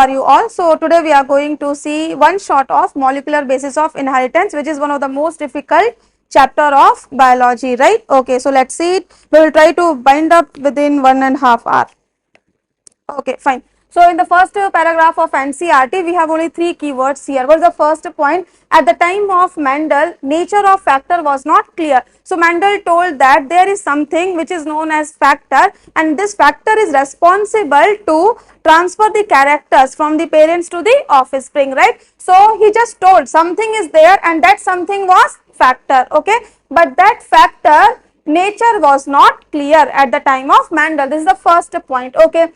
are you all? So today we are going to see one shot of molecular basis of inheritance, which is one of the most difficult chapter of biology, right? Okay, so let's see it. We will try to bind up within 1.5 hours. Okay, fine. So in the first paragraph of NCERT, we have only 3 keywords here. What is the first point? At the time of Mendel, nature of factor was not clear. So Mendel told that there is something which is known as factor, and this factor is responsible to transfer the characters from the parents to the offspring, right? So he just told something is there, and that something was factor, okay? But that factor nature was not clear at the time of Mendel. This is the first point, okay?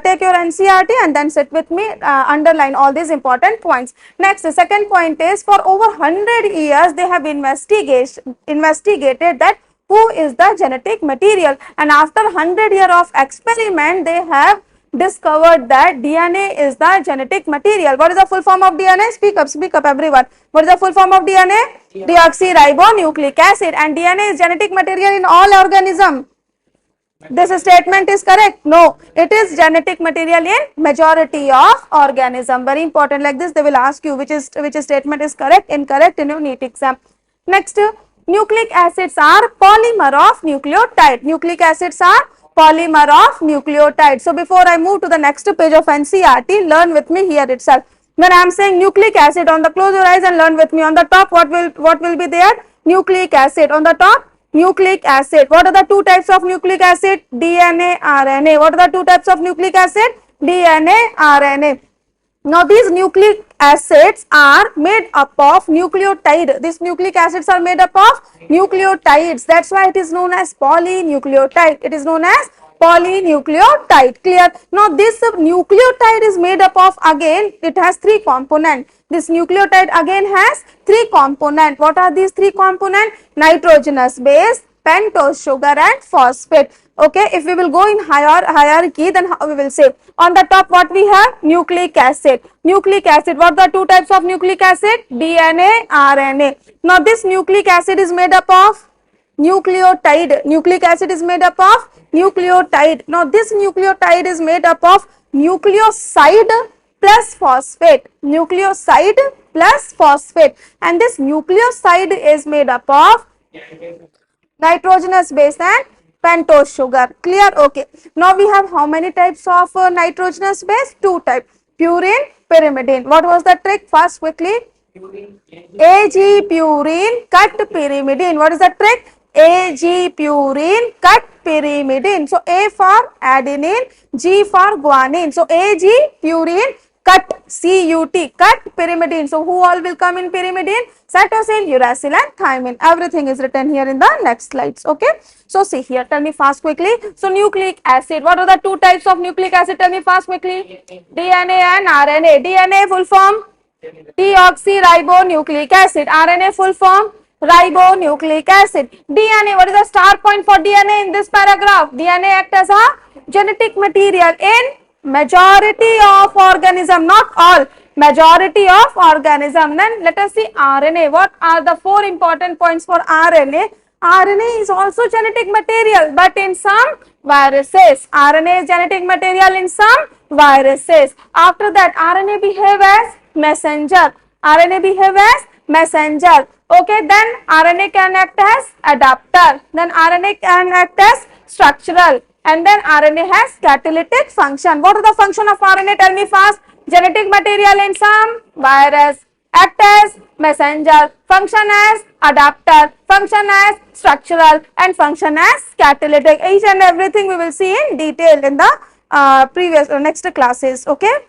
Take your NCERT and then sit with me, underline all these important points. Next, the second point is, for over 100 years they have investigated that who is the genetic material, and after 100 years of experiment they have discovered that DNA is the genetic material. What is the full form of DNA? Speak up everyone. What is the full form of DNA? Deoxyribonucleic acid. And DNA is genetic material in all organisms. This statement is correct? No, it is genetic material in majority of organism. Very important, like this they will ask you which statement is correct, incorrect in your Neet exam. Next, nucleic acids are polymer of nucleotide. Nucleic acids are polymer of nucleotide. So before I move to the next page of NCERT, learn with me here itself. When I am saying nucleic acid, on the close your eyes and learn with me. On the top, what will be there? Nucleic acid. On the top, nucleic acid. What are the 2 types of nucleic acid? DNA, RNA. What are the 2 types of nucleic acid? DNA, RNA. Now these nucleic acids are made up of nucleotide. These nucleic acids are made up of nucleotides. That's why it is known as polynucleotide. It is known as polynucleotide. Clear? Now this nucleotide is made up of, again it has 3 components. This nucleotide again has 3 components. What are these 3 components? Nitrogenous base, pentose sugar and phosphate. Okay, if we will go in hierarchy, then how we will say? On the top what we have? Nucleic acid. Nucleic acid, what are the 2 types of nucleic acid? DNA, RNA. Now this nucleic acid is made up of nucleotide. Nucleic acid is made up of nucleotide. Now this nucleotide is made up of nucleoside plus phosphate. Nucleoside plus phosphate. And this nucleoside is made up of nitrogenous base and pentose sugar. Clear? Okay. Now we have how many types of nitrogenous base? 2 types. Purine, pyrimidine. What was the trick? Fast, quickly. AG purine, cut pyrimidine. What is the trick? AG purine, cut pyrimidine. So A for adenine, G for guanine. So AG purine, cut CUT, cut pyrimidine. So who all will come in pyrimidine? Cytosine, uracil and thymine. Everything is written here in the next slides. Okay. So see here, tell me fast, quickly. So nucleic acid, what are the 2 types of nucleic acid? Tell me fast, quickly. DNA and RNA. DNA full form? Deoxyribonucleic acid. RNA full form? Ribonucleic acid. DNA, what is the star point for DNA in this paragraph? DNA acts as a genetic material in majority of organism, not all, majority of organism. Then let us see RNA. What are the 4 important points for RNA? RNA is also genetic material, but in some viruses. RNA is genetic material in some viruses. After that, RNA behave as messenger. RNA behave as messenger. Okay, then RNA can act as adapter. Then RNA can act as structural. And then RNA has catalytic function. What are the function of RNA? Tell me fast. Genetic material in some virus. Act as messenger. Function as adapter. Function as structural. And function as catalytic. Each and everything we will see in detail in the next classes. Okay.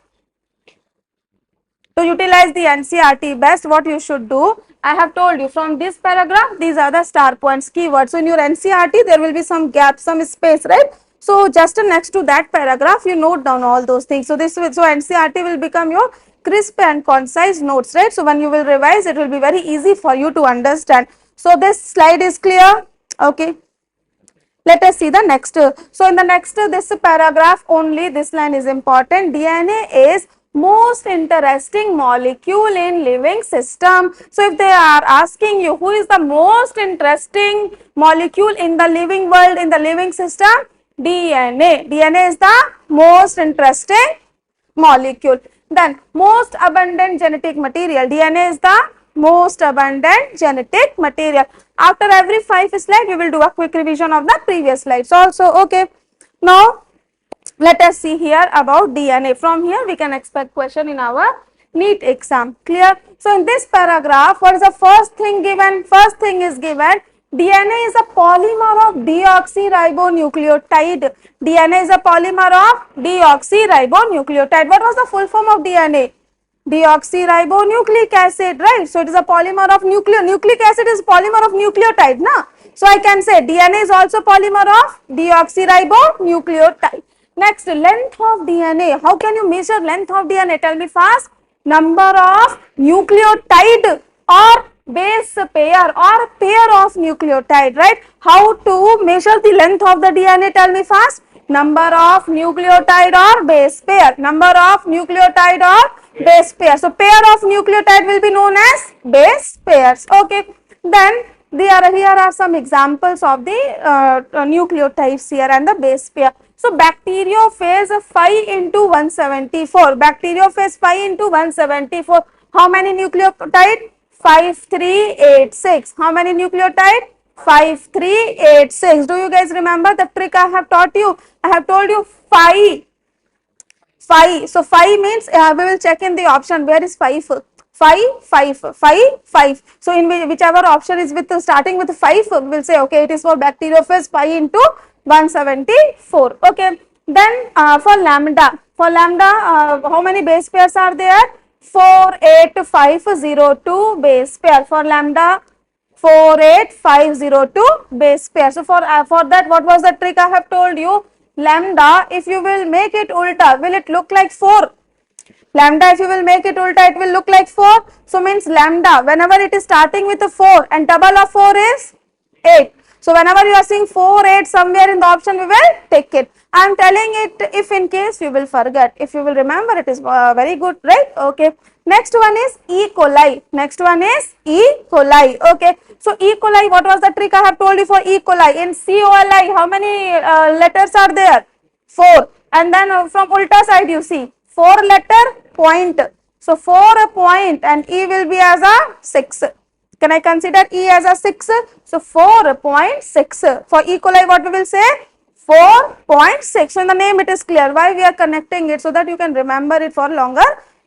To utilize the NCERT best, what you should do, I have told you from this paragraph, these are the star points, keywords. So in your NCERT, there will be some gap, some space, right? So just next to that paragraph, you note down all those things. So NCERT will become your crisp and concise notes, right? So when you will revise, it will be very easy for you to understand. So this slide is clear. Okay. Let us see the next. So in the next, this paragraph only, this line is important. DNA is most interesting molecule in living system. So if they are asking you who is the most interesting molecule in the living world, in the living system, DNA. DNA is the most interesting molecule. Then most abundant genetic material. DNA is the most abundant genetic material. After every 5 slides, we will do a quick revision of the previous slides also. Okay. Now, let us see here about DNA. From here, we can expect question in our Neet exam. Clear? So, in this paragraph, what is the first thing given? First thing is given, DNA is a polymer of deoxyribonucleotide. DNA is a polymer of deoxyribonucleotide. What was the full form of DNA? Deoxyribonucleic acid, right? So, it is a polymer of nucleic acid is polymer of nucleotide, na? So, I can say DNA is also polymer of deoxyribonucleotide. Next, length of DNA. How can you measure length of DNA? Tell me fast. Number of nucleotide or base pair or pair of nucleotide, right? How to measure the length of the DNA? Tell me fast. Number of nucleotide or base pair. Number of nucleotide or base pair. So, pair of nucleotide will be known as base pairs. Okay. Then, here are some examples of the nucleotides here and the base pair. So, bacteriophage 5 into 174. Bacteriophage 5 into 174. How many nucleotide? 5386. How many nucleotide? 5386. Do you guys remember the trick I have taught you? I have told you 5. So, 5 means we will check in the option. Where is 5? 5. So, in whichever option is with starting with 5, we will say okay, it is for bacteriophage 5 into 174. Okay. Then for lambda, how many base pairs are there? 48502 base pair. For lambda, 48502 base pair. So, for that, what was the trick I have told you? Lambda, if you will make it ulta, will it look like 4? Lambda, if you will make it ulta, it will look like 4. So, means lambda, whenever it is starting with a 4 and double of 4 is 8. So, whenever you are seeing 4, 8 somewhere in the option, we will take it. I am telling it if in case you will forget. If you will remember, it is very good, right? Okay. Next one is E. coli. Next one is E. coli. Okay. So, E. coli, what was the trick I have told you for E. coli? In COLI, how many letters are there? 4. And then from ulta side, you see 4 letter point. So, 4 point and E will be as a 6. Can I consider E as a 6? So, 4.6. For E. coli, what we will say? 4.6. So, in the name it is clear. Why we are connecting it? So that you can remember it for longer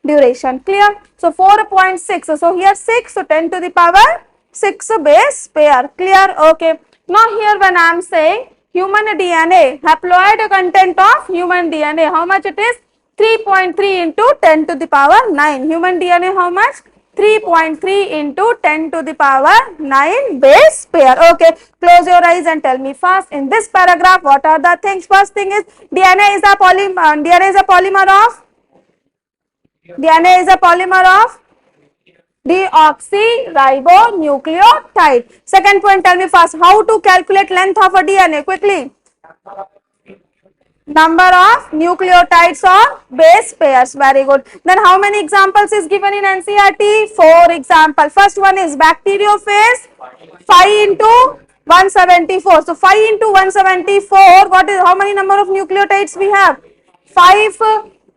duration. Clear? So, 4.6. So, here 6. So, 10 to the power 6 base pair. Clear? Okay. Now, here when I am saying human DNA, haploid content of human DNA, how much it is? 3.3 into 10 to the power 9. Human DNA, how much? 3.3 into 10 to the power 9 base pair. Okay, close your eyes and tell me fast. In this paragraph, what are the things? First thing is DNA is a polymer. DNA is a polymer of deoxyribonucleotide. Second point, tell me fast. How to calculate length of a DNA? Quickly. Number of nucleotides or base pairs. Very good. Then how many examples is given in NCERT? 4 examples. First one is bacteriophage 5 into 174. So 5 into 174, what is, how many number of nucleotides we have? 5,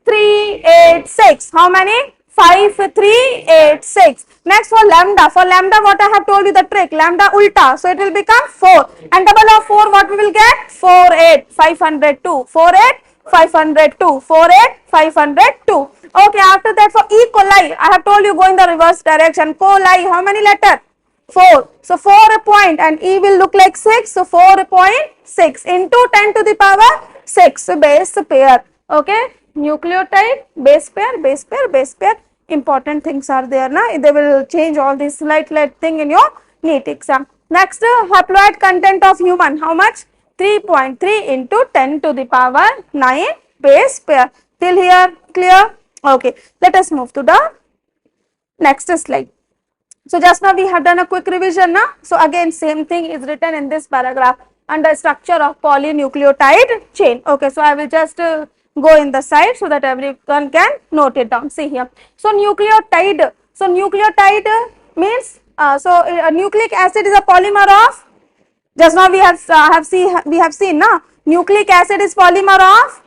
3, 8, 6. How many? 5, 3, 8, 6. Next for lambda. For lambda, what I have told you the trick. Lambda ulta. So it will become 4. And double of 4, what we will get? 4, 8, 502. 4, 8, 502. 4, 8, 502. Okay, after that for E. coli, I have told you go in the reverse direction. Coli, how many letter? 4. So 4 point and E will look like 6. So 4.6 into 10 to the power 6 base pair. Okay, nucleotide, base pair, base pair, base pair. Important things are there na. They will change all this slight thing in your Neet exam. Next, haploid content of human. How much? 3.3 into 10 to the power 9 base pair. Till here clear? Okay. Let us move to the next slide. So just now we have done a quick revision na. So again same thing is written in this paragraph under structure of polynucleotide chain. Okay. So I will just go in the side so that everyone can note it down. See here. So nucleotide. So nucleotide means nucleic acid is a polymer of. Just now we have seen na. Nucleic acid is polymer of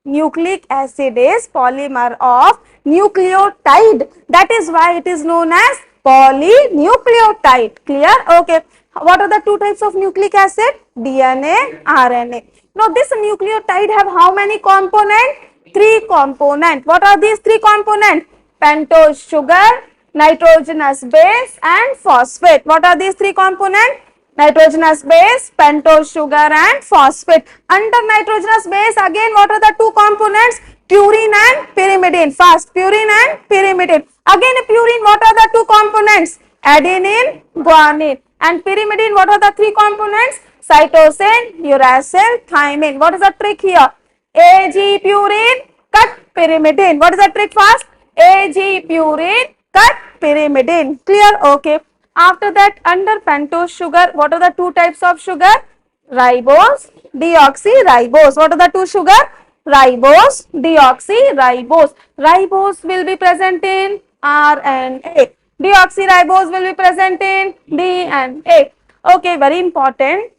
Nucleic acid is polymer of nucleotide. That is why it is known as polynucleotide. Clear? Okay. What are the two types of nucleic acid? DNA, RNA. Now this nucleotide have how many components? Three components. What are these three components? Pentose sugar, nitrogenous base and phosphate. What are these three components? Nitrogenous base, pentose sugar and phosphate. Under nitrogenous base again what are the two components? Purine and pyrimidine. Fast, purine and pyrimidine. Again purine, what are the two components? Adenine, guanine. And pyrimidine, what are the three components? Cytosine, uracil, thymine. What is the trick here? Ag purine, cut pyrimidine. What is the trick fast? Ag purine, cut pyrimidine. Clear? Okay. After that, under pentose sugar, what are the two types of sugar? Ribose, deoxyribose. What are the two sugar? Ribose, deoxyribose. Ribose will be present in RNA. Deoxyribose will be present in DNA. Okay, very important.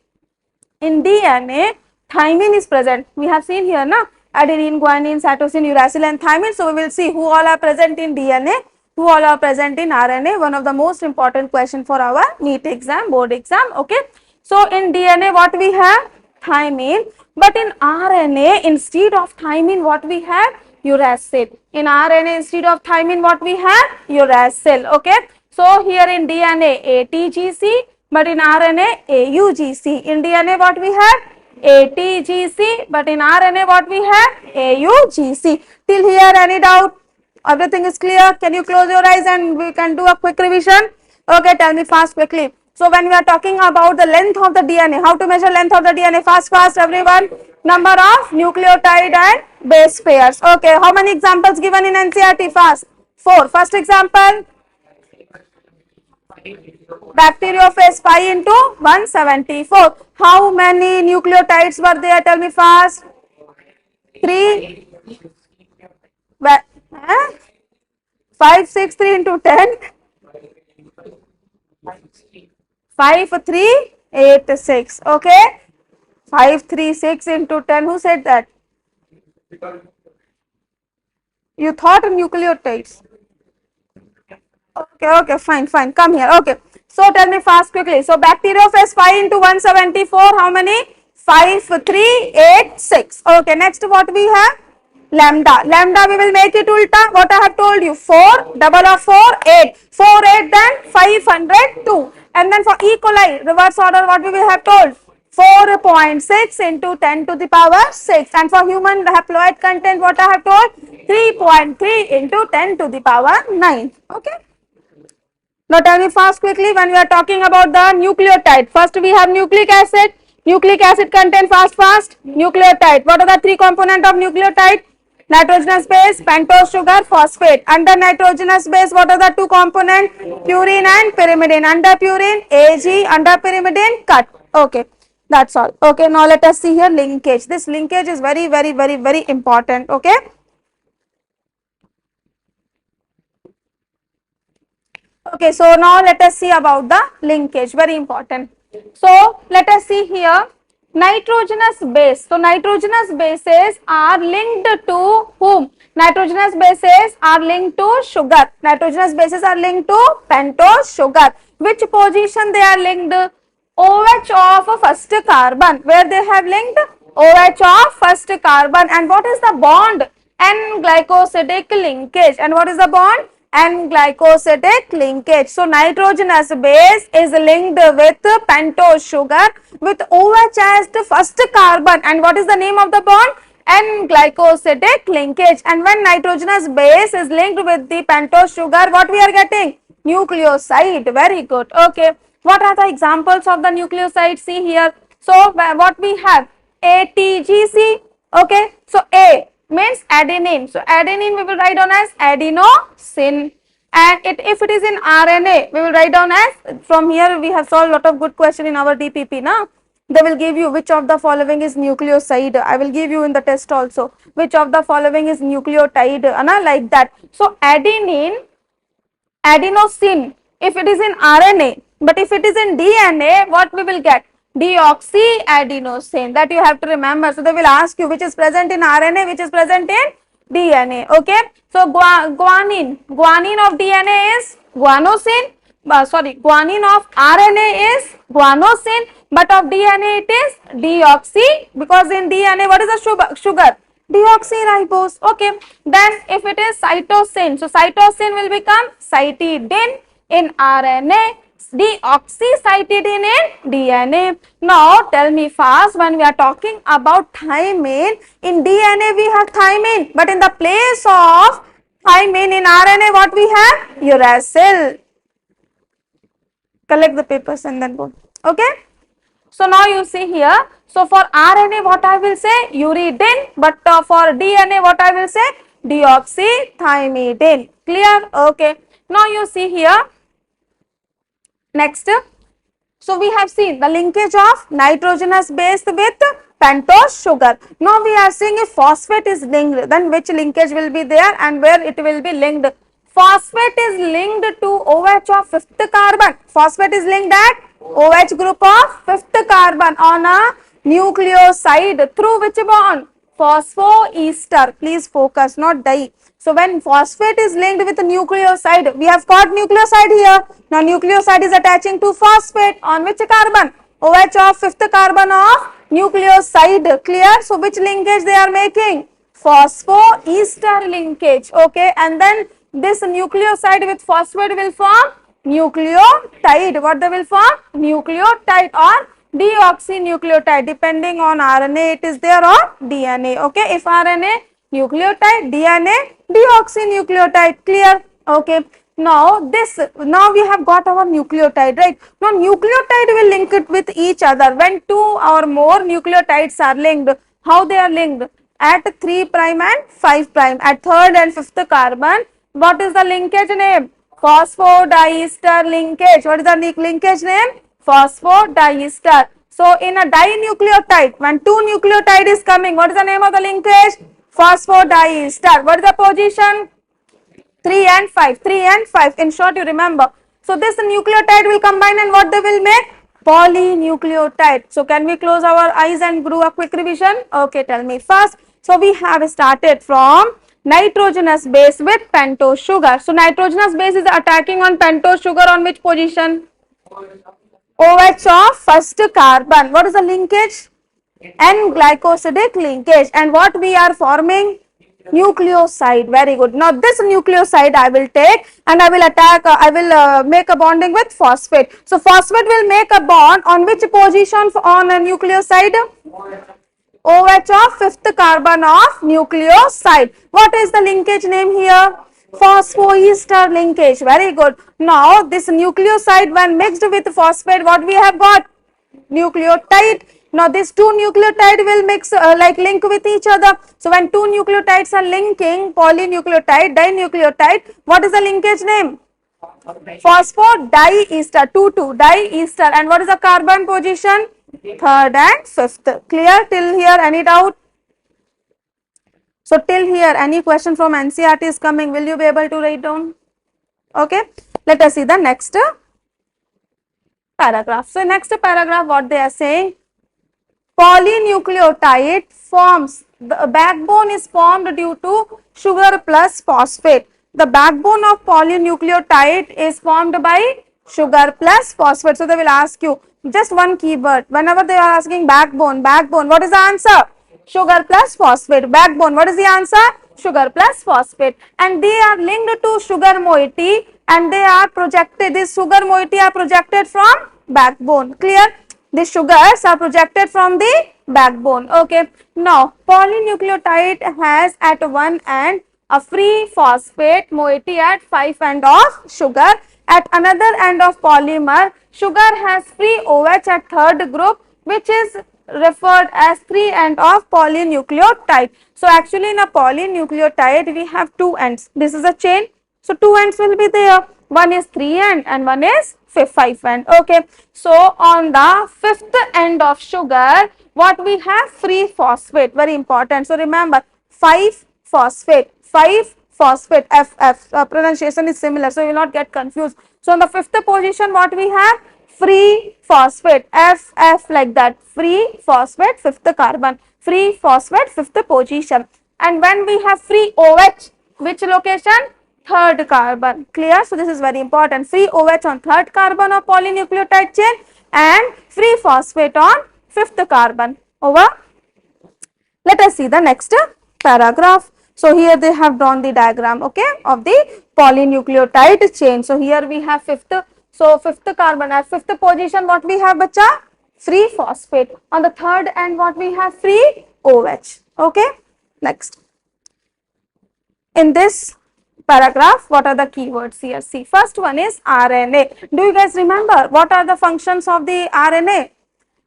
In DNA, thymine is present. We have seen here, na? Adenine, guanine, cytosine, uracil and thymine. So, we will see who all are present in DNA, who all are present in RNA. One of the most important question for our NEET exam, board exam. Okay. So, in DNA, what we have? Thymine. But in RNA, instead of thymine, what we have? Uracil. In RNA, instead of thymine, what we have? Uracil. Okay. So, here in DNA, ATGC. But in RNA, AUGC. In DNA, what we have? ATGC. But in RNA, what we have? AUGC. Till here, any doubt? Everything is clear? Can you close your eyes and we can do a quick revision? Okay, tell me fast, quickly. So, when we are talking about the length of the DNA, how to measure length of the DNA? Fast, everyone. Number of nucleotide and base pairs. Okay, how many examples given in NCERT? Fast. 4. First example. Bacteriophage 5 into 174. How many nucleotides were there? Tell me fast. 3. 5, 6, 3 into 10. 5, 3, 8, 6. Okay. 5, 3, 6 into 10. Who said that? You thought nucleotides. Okay, fine. Come here. Okay. So, tell me fast, quickly. So, bacteriophage 5 into 174. How many? 5, 3, 8, 6. Okay. Next, what we have? Lambda. Lambda, we will make it ulta. What I have told you? 4, double of 4, 8. 4, 8, then 502. And then for E. coli, reverse order, what we will have told? 4.6 into 10 to the power 6. And for human haploid content, what I have told? 3.3 into 10 to the power 9. Okay. Now tell me fast, quickly, when we are talking about the nucleotide. First we have nucleic acid. Nucleic acid content fast. Nucleotide. What are the three components of nucleotide? Nitrogenous base, pentose sugar, phosphate. Under nitrogenous base, what are the two components? Purine and pyrimidine. Under purine, Ag. Under pyrimidine, cut. Okay. That's all. Okay. Now let us see here linkage. This linkage is very important. Okay. Okay, so now let us see about the linkage, very important. So, let us see here nitrogenous base. So, nitrogenous bases are linked to whom? Nitrogenous bases are linked to sugar. Nitrogenous bases are linked to pentose sugar. Which position they are linked? OH of first carbon. Where they have linked? OH of first carbon. And what is the bond? N-glycosidic linkage. And what is the bond? N-glycosidic linkage. So, nitrogenous base is linked with pentose sugar with OH as the first carbon. And what is the name of the bond? N-glycosidic linkage. And when nitrogenous base is linked with the pentose sugar, what we are getting? Nucleoside. Very good. Okay. What are the examples of the nucleoside? See here. So, what we have? ATGC. Okay. So, A means adenine. So, adenine we will write down as adenosine. And if it is in RNA, we will write down as, from here we have solved a lot of good question in our DPP. Now, they will give you which of the following is nucleoside. I will give you in the test also. Which of the following is nucleotide, like that. So, adenine, adenosine, if it is in RNA, but if it is in DNA, what we will get? deoxyadenosine. That you have to remember. So they will ask you which is present in RNA, which is present in DNA. Okay. So guanine of DNA is guanosine. Guanine of RNA is guanosine, but of DNA it is deoxy, because in DNA what is the sugar? Deoxyribose. Okay. Then if it is cytosine, so cytosine will become cytidine in RNA, deoxycytidine in DNA. Now tell me fast, when we are talking about thymine, in DNA we have thymine, but in the place of thymine in RNA what we have? Uracil. Collect the papers and then go. Okay. So now you see here, so for RNA what I will say? Uridine, but for DNA what I will say? Deoxythymidine. Clear? Okay. Now you see here, next. So we have seen the linkage of nitrogenous base with pentose sugar. Now we are seeing if phosphate is linked, then which linkage will be there and where it will be linked. Phosphate is linked to OH of fifth carbon. Phosphate is linked at OH group of fifth carbon on a nucleoside through which bond? Phosphoester. Please focus, not di. So when phosphate is linked with nucleoside, we have got nucleoside here. Now nucleoside is attaching to phosphate on which carbon? OH of fifth carbon of nucleoside. Clear? So which linkage they are making? Phosphoester linkage. Okay, and then this nucleoside with phosphate will form nucleotide. What they will form? Nucleotide or deoxynucleotide, depending on RNA it is there or DNA. Okay, if RNA, nucleotide, DNA, deoxynucleotide. Clear? Okay. Now we have got our nucleotide, right? Now nucleotide will link it with each other. When two or more nucleotides are linked, how they are linked? At 3' and 5', at third and fifth carbon. What is the linkage name? Phosphodiester linkage. What is the linkage name? Phosphodiester. So in a dinucleotide, when two nucleotide is coming, what is the name of the linkage? Phosphodiester. What is the position? 3 and 5. 3 and 5. In short, you remember. So this nucleotide will combine and what they will make? Polynucleotide. So can we close our eyes and do a quick revision? Okay, tell me first. So we have started from nitrogenous base with pentose sugar. So nitrogenous base is attacking on pentose sugar on which position? OH of first carbon. What is the linkage? N-glycosidic linkage. And what we are forming? Nucleoside. Very good. Now this nucleoside I will take and I will attack, I will make a bonding with phosphate. So phosphate will make a bond on which position on a nucleoside? OH of fifth carbon of nucleoside. What is the linkage name here? Phosphoester linkage. Very good. Now this nucleoside when mixed with phosphate, what we have got? Nucleotide. Now these two nucleotide will mix link with each other. So when two nucleotides are linking, polynucleotide, dinucleotide, what is the linkage name? Phosphodiester. 2 diester. And what is the carbon position? Third and fifth. Clear till here? Any doubt? So till here, any question from NCERT is coming, will you be able to write down? Okay, let us see the next paragraph. So next paragraph, what they are saying, polynucleotide forms, the backbone is formed due to sugar plus phosphate. The backbone of polynucleotide is formed by sugar plus phosphate. So they will ask you just one keyword. Whenever they are asking backbone, what is the answer? Sugar plus phosphate. Backbone, what is the answer? Sugar plus phosphate. And they are linked to sugar moiety and they are projected, this sugar moiety are projected from backbone. Clear? The sugars are projected from the backbone. Okay. Now, polynucleotide has at one end a free phosphate moiety at 5 end of sugar. At another end of polymer, sugar has free OH at third group, which is referred as 3 end of polynucleotide. So actually in a polynucleotide we have 2 ends. This is a chain. So 2 ends will be there. One is 3 end and one is 5 end. Okay. So on the 5th end of sugar, what we have? Free phosphate. Very important. So remember 5 phosphate. FF. Pronunciation is similar, so you will not get confused. So on the 5th position, what we have? free phosphate, F like that, free phosphate, fifth carbon, free phosphate, fifth position. And when we have free OH, which location? Third carbon. Clear? So this is very important. Free OH on third carbon of polynucleotide chain and free phosphate on fifth carbon. Over. Let us see the next paragraph. So here they have drawn the diagram, okay, of the polynucleotide chain. So here we have fifth. So fifth carbon at fifth position, what we have, bacha? Free phosphate. On the third end, what we have? Free OH. Okay. Next. In this paragraph, what are the keywords here? See, first one is RNA. Do you guys remember what are the functions of the RNA?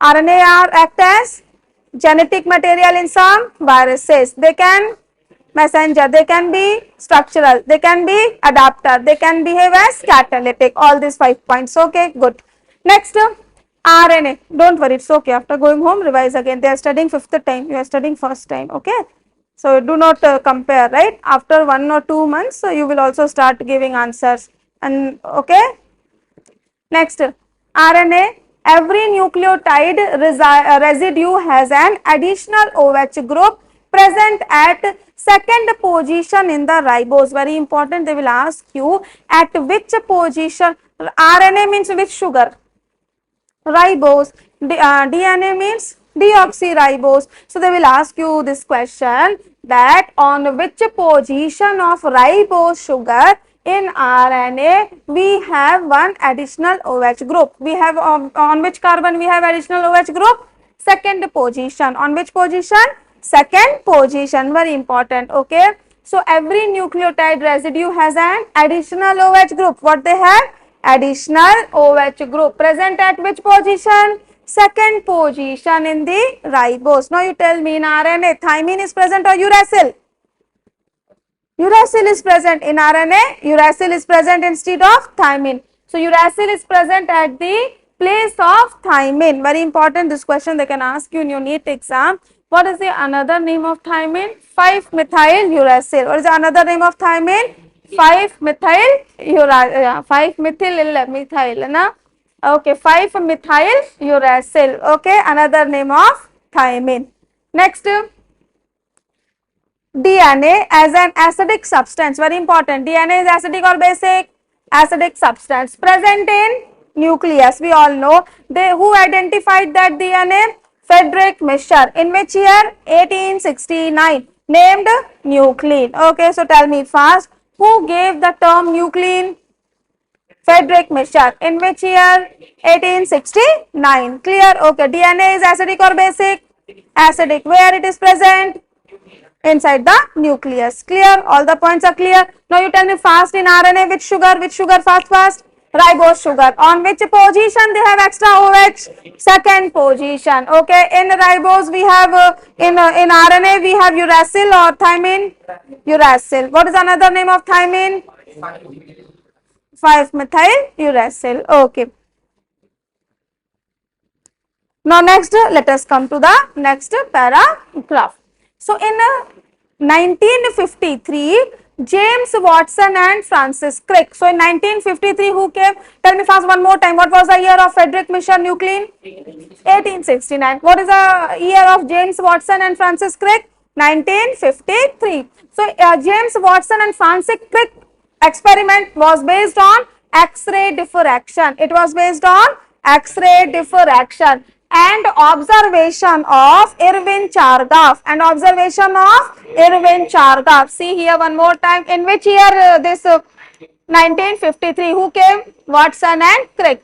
RNA are act as genetic material in some viruses. They can messenger, they can be structural, they can be adapter, they can behave as catalytic. All these 5 points. Okay, good. Next, RNA. Don't worry, it's okay. After going home, revise again. They are studying fifth time, you are studying first time. Okay. So do not compare, right? After 1 or 2 months, you will also start giving answers. And okay. Next, RNA. Every nucleotide residue has an additional OH group present at second position in the ribose. Very important. They will ask you at which position. RNA means which sugar? Ribose. DNA means deoxyribose. So they will ask you this question, that on which position of ribose sugar in RNA we have one additional OH group. We have on which carbon we have additional OH group? Second position. On which position? Second position. Very important. Okay. So every nucleotide residue has an additional OH group. What they have? Additional OH group present at which position? Second position in the ribose. Now you tell me, in RNA thymine is present or uracil? Uracil is present in RNA. Uracil is present instead of thymine. So uracil is present at the place of thymine. Very important. This question they can ask you in your Neet exam. What is the another name of thymine? 5-methyl uracil. What is the another name of thymine? 5-methyl uracil. 5-methyl methyl, na? Okay, 5-methyl uracil. Okay, another name of thymine. Next, DNA as an acidic substance. Very important. DNA is acidic or basic? Acidic substance present in nucleus. We all know. Who identified that DNA? Friedrich Mischer. In which year? 1869. Named nuclein. Okay, so tell me fast. Who gave the term nuclein? Friedrich Mischer. In which year? 1869. Clear? Okay. DNA is acidic or basic? Acidic. Where it is present? Inside the nucleus. Clear? All the points are clear. Now you tell me fast, in RNA which sugar? Which sugar? Fast. Ribose sugar. On which position they have extra OH? Second position. Okay. In ribose we have in RNA we have uracil or thymine? Uracil. What is another name of thymine? 5-methyl uracil. Okay. Now next, let us come to the next paragraph. So in 1953, James Watson and Francis Crick. So in 1953, who came? Tell me fast one more time. What was the year of Friedrich Mischer nuclein? 1869. What is the year of James Watson and Francis Crick? 1953. So James Watson and Francis Crick experiment was based on X-ray diffraction. It was based on X-ray diffraction and observation of Irwin Chargaff. See here one more time. In which year this 1953? Who came? Watson and Crick.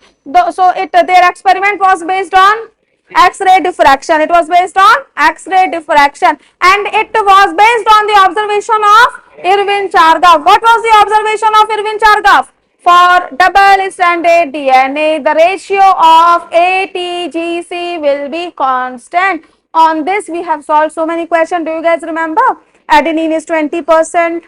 So their experiment was based on X-ray diffraction. It was based on X-ray diffraction and it was based on the observation of Irwin Chargaff. What was the observation of Irwin Chargaff? For double-stranded DNA, the ratio of ATGC will be constant. On this, we have solved so many questions. Do you guys remember? Adenine is 20%,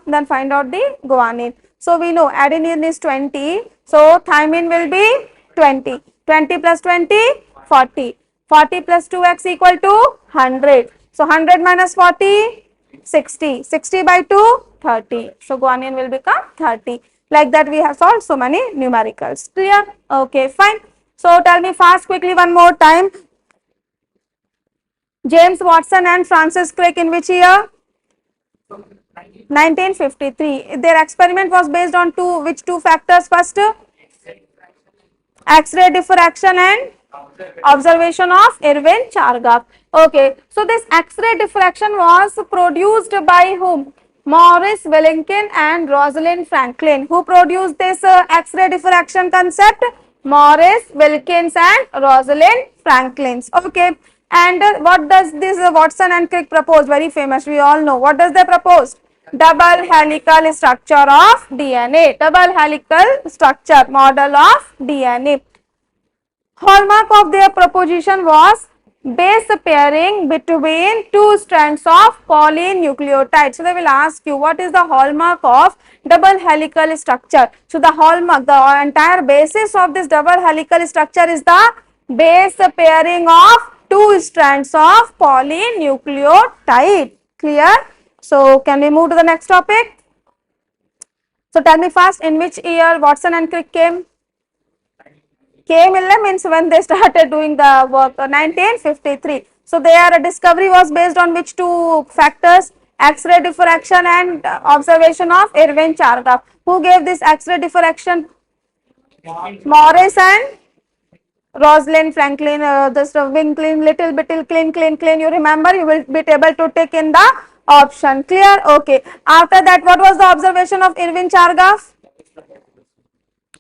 then find out the guanine. So we know adenine is 20, so thymine will be 20. 20 plus 20, 40. 40 plus 2x equal to 100. So 100 minus 40, 60. 60 by 2, 30. So guanine will become 30. Like that we have solved so many numericals. Clear? Okay, fine. So tell me fast, quickly, one more time. James Watson and Francis Crick in which year? 1953. Their experiment was based on which two factors? First, X-ray diffraction and observation of Irwin Chargaff. Okay, so this X-ray diffraction was produced by whom? Morris Wilkin and Rosalind Franklin. Who produced this X-ray diffraction concept? Morris Wilkins and Rosalind Franklins. Okay, and what does this Watson and Crick propose? Very famous, we all know. What does they propose? Double helical structure of DNA. Double helical structure model of DNA. Hallmark of their proposition was base pairing between two strands of polynucleotide. So they will ask you, what is the hallmark of double helical structure? So the hallmark, the entire basis of this double helical structure is the base pairing of two strands of polynucleotide. Clear? So can we move to the next topic? So tell me fast, in which year Watson and Crick came? Came in means when they started doing the work, 1953. So their discovery was based on which two factors? X-ray diffraction and observation of Irwin Chargaff. Who gave this X-ray diffraction? Morris and Rosalind Franklin. This win clean, little bit clean. You remember, you will be able to take in the option. Clear? Okay. After that, what was the observation of Irwin Chargaff?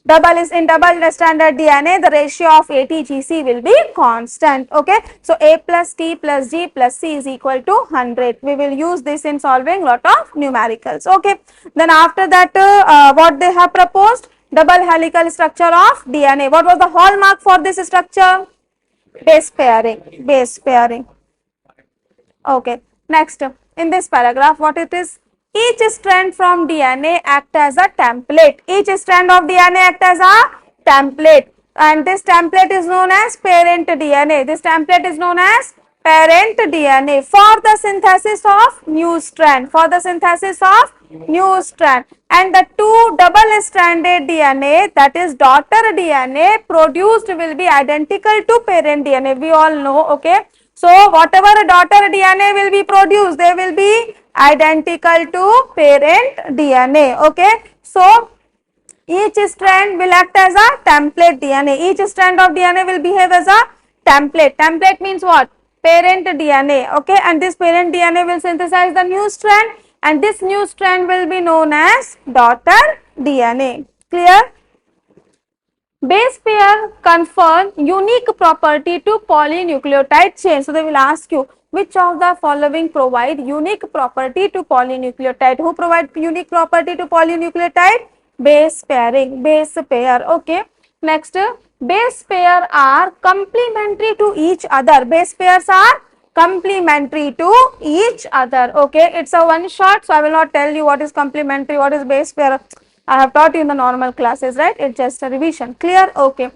Double is in double stranded DNA, the ratio of ATGC will be constant. Okay, so A plus T plus G plus C is equal to 100. We will use this in solving lot of numericals. Okay, then after that, what they have proposed? Double helical structure of DNA. What was the hallmark for this structure? Base pairing. Base pairing. Okay, next in this paragraph, what it is? Each strand from DNA act as a template. Each strand of DNA act as a template, and this template is known as parent DNA. This template is known as parent DNA for the synthesis of new strand. For the synthesis of new strand, and the two double stranded DNA, that is daughter DNA, produced will be identical to parent DNA. We all know. Okay. So whatever daughter DNA will be produced, they will be identical to parent DNA. Okay. So each strand will act as a template DNA. Each strand of DNA will behave as a template. Template means what? Parent DNA. Okay. And this parent DNA will synthesize the new strand, and this new strand will be known as daughter DNA. Clear? Base pair confer unique property to polynucleotide chain. So they will ask you, which of the following provide unique property to polynucleotide? Who provide unique property to polynucleotide? Base pairing, base pair. Okay. Next, base pair are complementary to each other. Base pairs are complementary to each other. Okay, it's a one shot, so I will not tell you what is complementary, what is base pair. I have taught you in the normal classes, right? It's just a revision. Clear? Okay.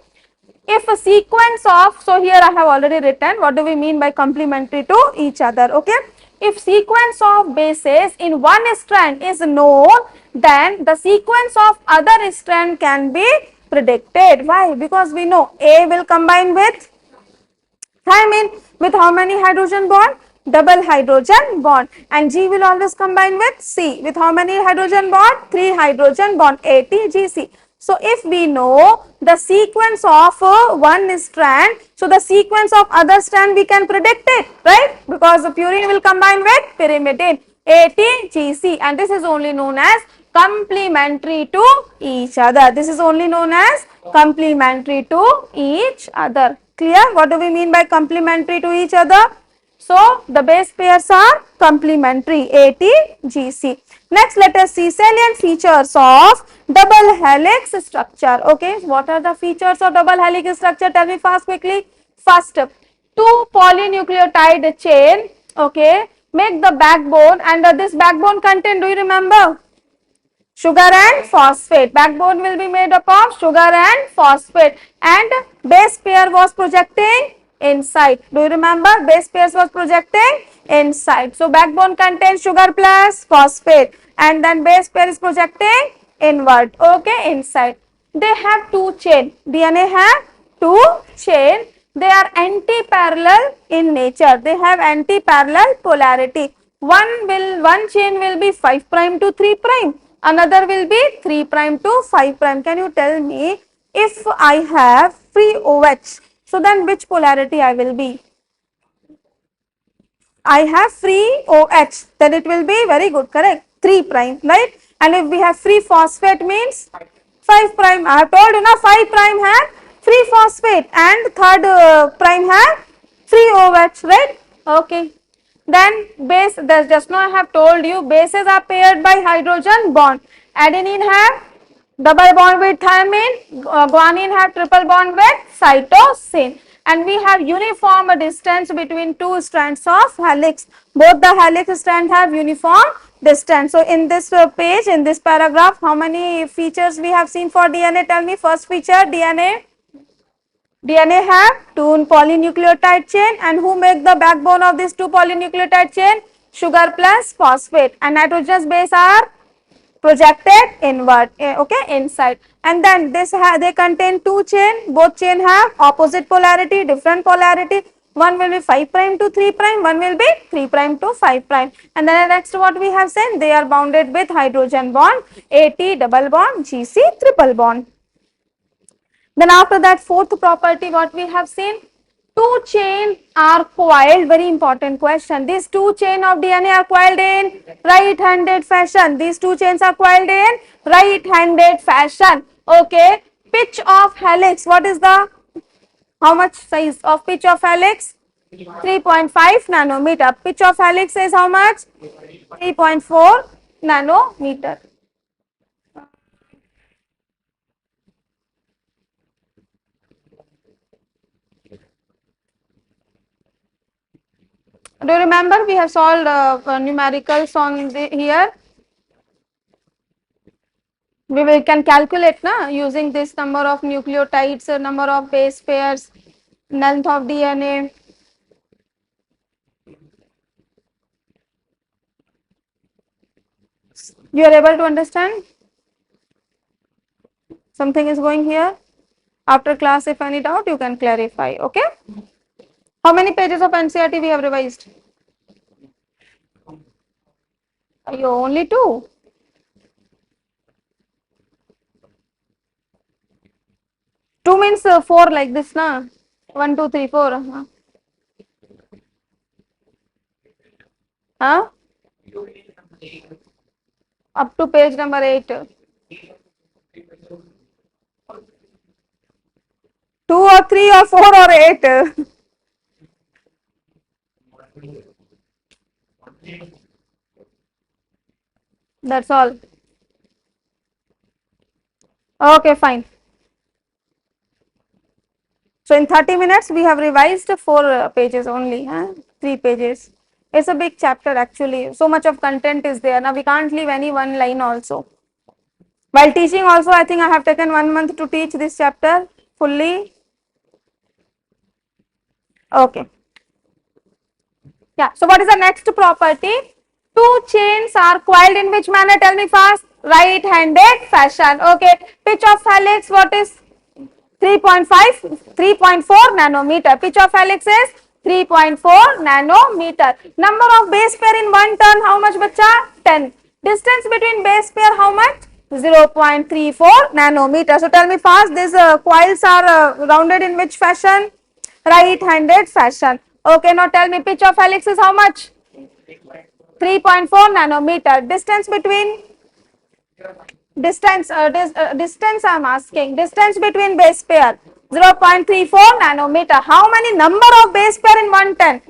If a sequence of, so here I have already written what do we mean by complementary to each other. Okay. If sequence of bases in one strand is known, then the sequence of other strand can be predicted. Why? Because we know A will combine with thymine with how many hydrogen bond? Double hydrogen bond, and G will always combine with C with how many hydrogen bond? 3 hydrogen bond, ATGC. So if we know the sequence of one strand, so the sequence of other strand we can predict it, right? Because the purine will combine with pyrimidine, ATGC, and this is only known as complementary to each other. This is only known as complementary to each other. Clear? What do we mean by complementary to each other? So the base pairs are complementary, ATGC. Next, let us see salient features of double helix structure. Okay, what are the features of double helix structure? Tell me fast, quickly. First, two polynucleotide chain, okay, make the backbone, and this backbone contain, do you remember? Sugar and phosphate. Backbone will be made up of sugar and phosphate, and base pair was projecting inside. Do you remember? Base pairs was projecting inside. So backbone contains sugar plus phosphate, and then base pair is projecting inward. Okay, inside. They have two chain. DNA have two chain, they are anti-parallel in nature. They have anti-parallel polarity. One chain will be 5 prime to 3 prime. Another will be 3 prime to 5 prime. Can you tell me if I have free OH? So then which polarity I will be? I have free OH, then it will be very good, correct? 3 prime, right? And if we have free phosphate means 5 prime. I have told you now 5 prime have free phosphate and third prime have free OH, right? Okay. Then base, just now I have told you bases are paired by hydrogen bond. Adenine have double bond with thymine, guanine have triple bond with cytosine, and we have uniform distance between two strands of helix. Both the helix strands have uniform distance. So in this page, in this paragraph, how many features we have seen for DNA? Tell me. First feature, DNA have two polynucleotide chain, and who make the backbone of these two polynucleotide chain? Sugar plus phosphate, and nitrogenous base are projected inward, okay, inside. And then this they contain two chain, both chain have opposite polarity, different polarity. One will be 5 prime to 3 prime, one will be 3 prime to 5 prime. And then next what we have seen, they are bounded with hydrogen bond, AT double bond, GC triple bond. Then after that, fourth property what we have seen, two chain are coiled. Very important question. These two chain of DNA are coiled in right-handed fashion. These two chains are coiled in right-handed fashion. Okay. Pitch of helix. What is the, how much size of pitch of helix? 3.5 nanometer. Pitch of helix is how much? 3.4 nanometer. Do you remember we have solved numericals on here? We can calculate using this number of nucleotides, number of base pairs, length of DNA. You are able to understand? Something is going here. After class, if any doubt, you can clarify. Okay. How many pages of NCERT we have revised? You only 2. 2 means 4 like this, na? 1, 2, 3, 4. Huh? Up to page number 8. 2 or 3 or 4 or 8. That's all. Okay, fine. So in 30 minutes we have revised 4 pages only, 3 pages. It's a big chapter actually. So much of content is there. Now we can't leave any one line also. While teaching also, I think I have taken 1 month to teach this chapter fully. Okay. Yeah. So what is the next property? Two chains are coiled in which manner? Tell me fast. Right-handed fashion. Okay. Pitch of helix, what is? 3.4 nanometer. Pitch of helix is 3.4 nanometer. Number of base pair in one turn, how much bacha? 10. Distance between base pair, how much? 0.34 nanometer. So tell me fast, these coils are rounded in which fashion? Right-handed fashion. Okay, now tell me pitch of helix is how much? 3.4 nanometer. Distance between distance I am asking. Distance between base pair 0.34 nanometer. How many number of base pair in one turn?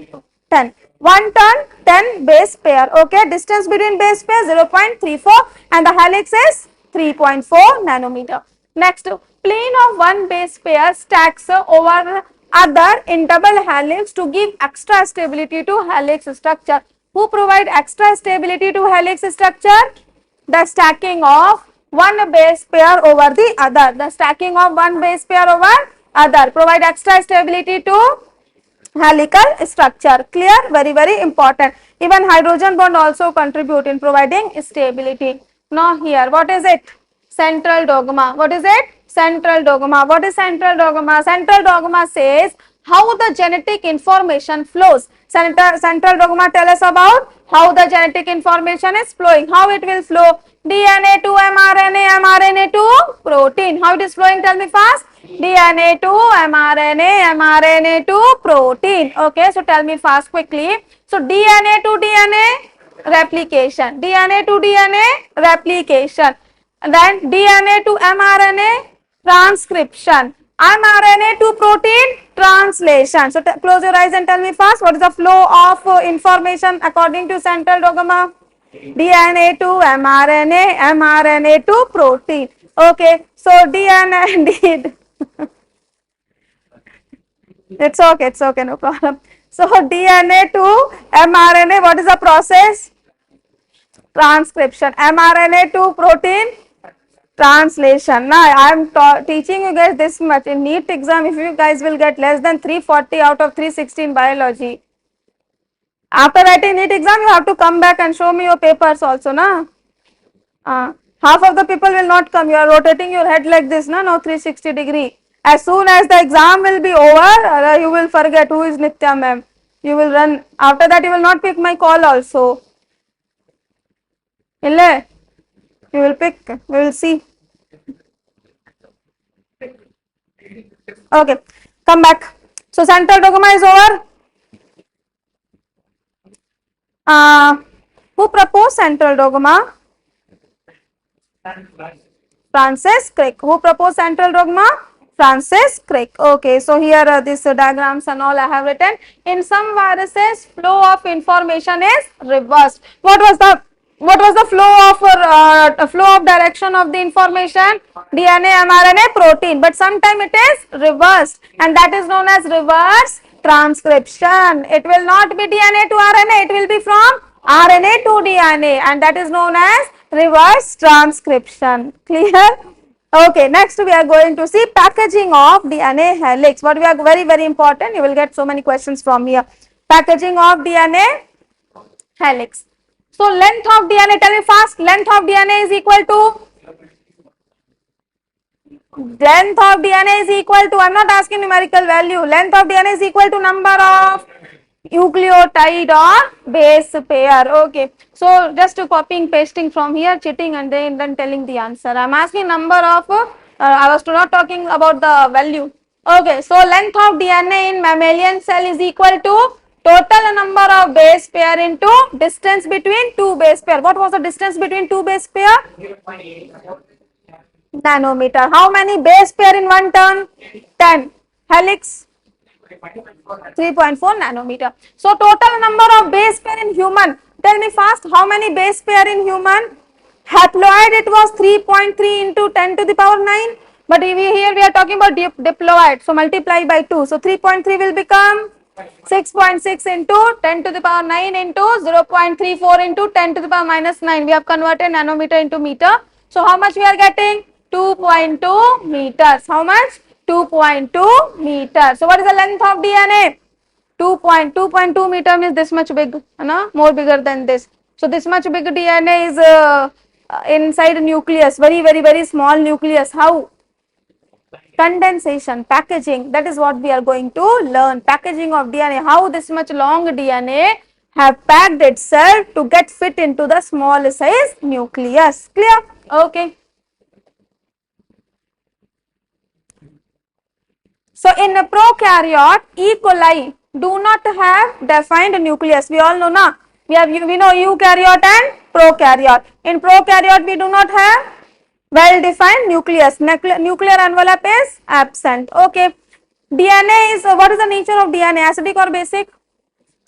10. One turn 10 base pair. Okay, distance between base pair 0.34 and the helix is 3.4 nanometer. Next, plane of one base pair stacks over other in double helix to give extra stability to helix structure. Who provide extra stability to helix structure? The stacking of one base pair over the other. The stacking of one base pair over other provide extra stability to helical structure. Clear? Very, very important. Even hydrogen bond also contribute in providing stability. Now here, what is it? Central dogma. What is it? Central dogma. What is central dogma? Central dogma says how the genetic information flows. Central dogma tell us about how the genetic information is flowing, how it will flow. DNA to mRNA, mRNA to protein. How it is flowing? Tell me fast. DNA to mRNA, mRNA to protein. Okay, so tell me fast quickly. So DNA to DNA replication, DNA to DNA replication, and then DNA to mRNA transcription, mRNA to protein translation. So close your eyes and tell me fast, what is the flow of information according to central dogma? DNA to mRNA, mRNA to protein. Okay, so DNA it's okay, no problem. So DNA to mRNA, what is the process? Transcription. mRNA to protein translation. Now I am teaching you guys this much. In Neet exam, if you guys will get less than 340 out of 360 in biology, after writing Neet exam, you have to come back and show me your papers also, na? Half of the people will not come. You are rotating your head like this, na? No, 360-degree. As soon as the exam will be over, you will forget who is Nitya ma'am. You will run. After that, you will not pick my call also. Ille? You will pick. We will see. Okay, come back. So central dogma is over. Who proposed central dogma? Francis Crick. Who proposed central dogma? Francis Crick. Okay, so here these diagrams and all I have written. In some viruses, flow of information is reversed. What was the flow of direction of the information? DNA, mRNA, protein. But sometimes it is reversed, and that is known as reverse transcription. It will not be DNA to RNA. It will be from RNA to DNA, and that is known as reverse transcription. Clear? Okay, next we are going to see packaging of DNA helix. What we are very important. You will get so many questions from here. Packaging of DNA helix. So length of DNA, tell me fast, length of DNA is equal to, I'm not asking numerical value, length of DNA is equal to number of nucleotide or base pair. Okay, so just copying pasting from here, cheating, and then telling the answer. I'm asking number of, I was not talking about the value. Okay, so length of DNA in mammalian cell is equal to total number of base pair into distance between two base pair. What was the distance between two base pair? 0.8 nanometer. How many base pair in one turn? 10. Helix? 3.4 nanometer. So total number of base pair in human. Tell me fast, how many base pair in human? Haploid, it was 3.3 into 10 to the power 9. But here we are talking about diploid. So multiply by 2. So 3.3 will become 6.6 into 10 to the power 9 into 0.34 into 10 to the power minus 9. We have converted nanometer into meter. So how much we are getting? 2.2 meters. How much? 2.2 meters. So what is the length of DNA? 2.2 meter means this much big, no? More bigger than this. So this much big DNA is inside nucleus, very small nucleus. How? Condensation, packaging, that is what we are going to learn. Packaging of DNA, how this much long DNA have packed itself to get fit into the small size nucleus. Clear? Okay. So in a prokaryote, E. coli do not have defined nucleus. We all know, na? We know eukaryote and prokaryote. In prokaryote, we do not have well-defined nucleus. Nuclear envelope is absent. Okay. DNA is, what is the nature of DNA? Acidic or basic?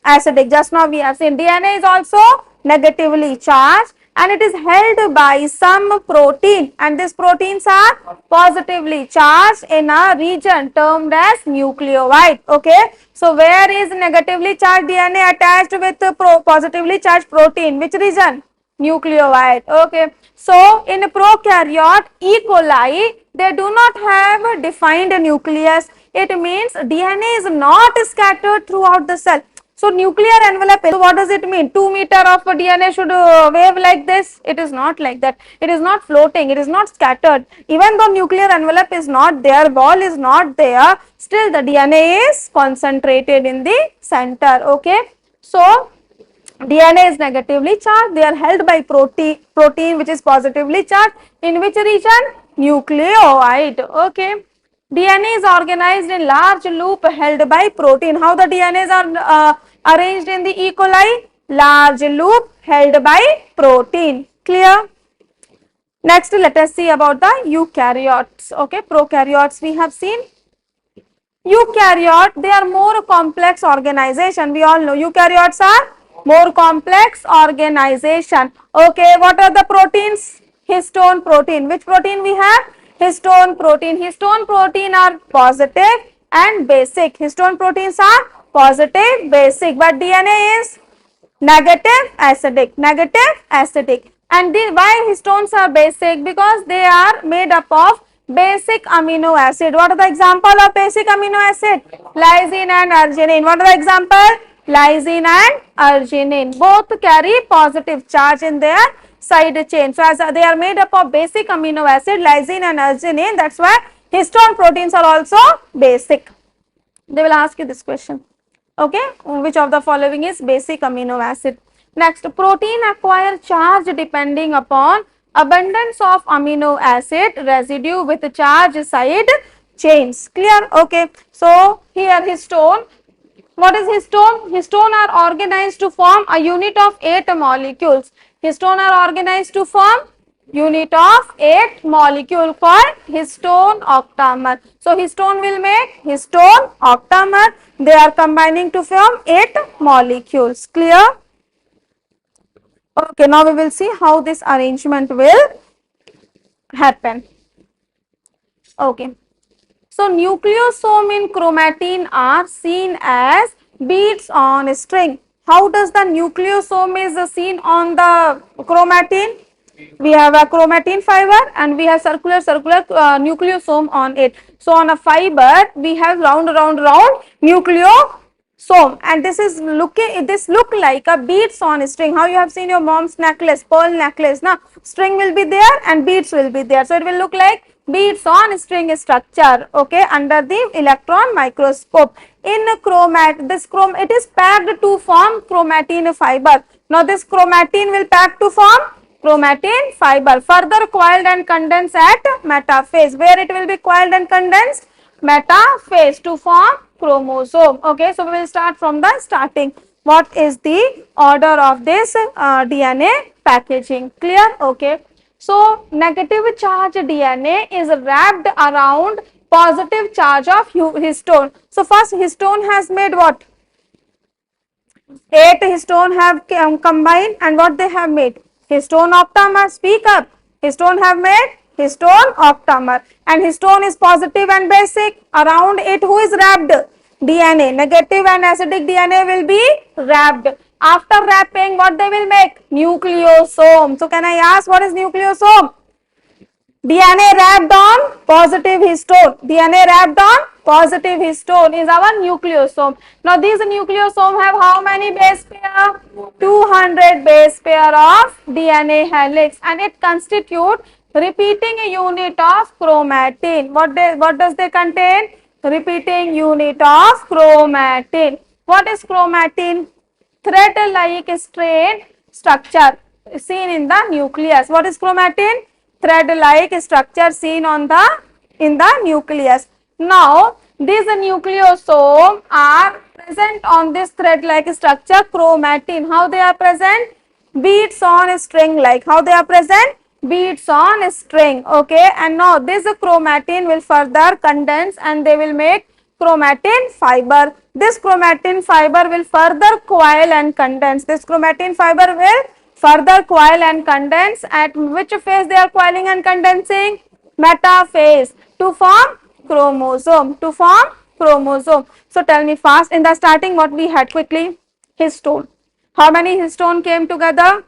Acidic. Just now we have seen DNA is also negatively charged, and it is held by some protein, and these proteins are positively charged in a region termed as nucleoid. Okay. So where is negatively charged DNA attached with positively charged protein? Which region? Nucleoid. Okay. So in prokaryote, E. coli, they do not have a defined nucleus. It means DNA is not scattered throughout the cell. So nuclear envelope, so what does it mean? 2 meter of DNA should wave like this? It is not like that. It is not floating. It is not scattered. Even though nuclear envelope is not there, ball is not there, still the DNA is concentrated in the center. Okay. So DNA is negatively charged. They are held by protein which is positively charged. In which region? Nucleoid. Okay. DNA is organized in large loop held by protein. How the DNAs are arranged in the E. coli? Large loop held by protein. Clear? Next, let us see about the eukaryotes. Okay, prokaryotes we have seen. Eukaryote, they are more complex organization. We all know eukaryotes are more complex organization. Okay, what are the proteins? Histone protein. Which protein we have? Histone protein. Histone protein are positive and basic. Histone proteins are positive, basic, but DNA is negative acidic. And why histones are basic? Because they are made up of basic amino acid. What are the example of basic amino acid? Lysine and arginine. What are the example? Lysine and arginine. Both carry positive charge in their side chain. So as they are made up of basic amino acid, lysine and arginine, that's why histone proteins are also basic. They will ask you this question. Okay, which of the following is basic amino acid? Next, protein acquire charge depending upon abundance of amino acid residue with charge side chains. Clear? Okay. So here histone. What is histone? Histone are organized to form a unit of 8 molecules. Histone are organized to form unit of 8 molecule called histone octamer. So histone will make histone octamer. They are combining to form 8 molecules. Clear? Okay, now we will see how this arrangement will happen. Okay. So nucleosome in chromatin are seen as beads on a string. How does the nucleosome is seen on the chromatin? We have a chromatin fiber and we have circular nucleosome on it. So on a fiber we have round nucleosome, and this look like a beads on a string. How you have seen your mom's necklace, pearl necklace, now string will be there and beads will be there, so it will look like beads on string structure. Okay, under the electron microscope. In it is packed to form chromatin fiber. Now this chromatin will pack to form chromatin fiber, further coiled and condensed at metaphase. Where it will be coiled and condensed? Metaphase, to form chromosome. Okay, so we will start from the starting. What is the order of this DNA packaging? Clear? Okay. So negative charge DNA is wrapped around positive charge of histone. So first histone has made what? 8 histone have combined, and what they have made? Histone octamer. Speak up. Histone have made histone octamer, and histone is positive and basic. Around it who is wrapped? DNA. Negative and acidic DNA will be wrapped. After wrapping, what they will make? Nucleosome. So can I ask what is nucleosome? DNA wrapped on positive histone. DNA wrapped on positive histone is our nucleosome. Now these nucleosome have how many base pair? 200 base pair of DNA helix, and it constitute repeating a unit of chromatin. What does they contain? Repeating unit of chromatin. What is chromatin? Thread-like strain structure seen in the nucleus. What is chromatin? Thread-like structure seen in the nucleus. Now, these nucleosome are present on this thread-like structure, chromatin. How they are present? Beads on a string like. How they are present? Beads on a string. Okay, and now this chromatin will further condense and they will make chromatin fiber. This chromatin fiber will further coil and condense. This chromatin fiber will further coil and condense. At which phase they are coiling and condensing? Metaphase, to form chromosome. To form chromosome. So tell me fast, in the starting what we had quickly? Histone. How many histone came together?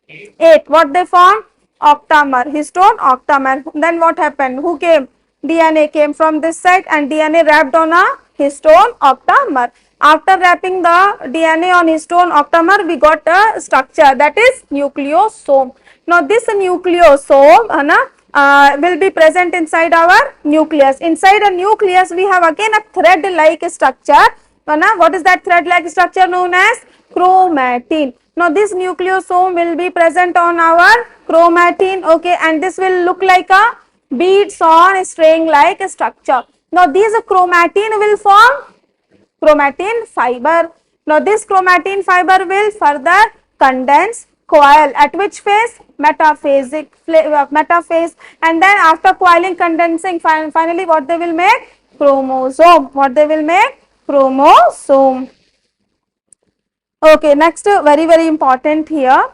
8. What they form? Octamer. Histone octamer. Then what happened? Who came? DNA came from this side and DNA wrapped on a histone octamer. After wrapping the DNA on histone octamer, we got a structure, that is nucleosome. Now this nucleosome will be present inside our nucleus. Inside a nucleus we have again a thread like structure. What is that thread like structure? Known as chromatin. Now this nucleosome will be present on our chromatin, okay, and this will look like a beads on a string like a structure. Now these chromatin will form chromatin fiber. Now this chromatin fiber will further condense, coil at which phase? Metaphase, and then after coiling, condensing, finally what they will make? Chromosome. What they will make? Chromosome. Okay, next very important here.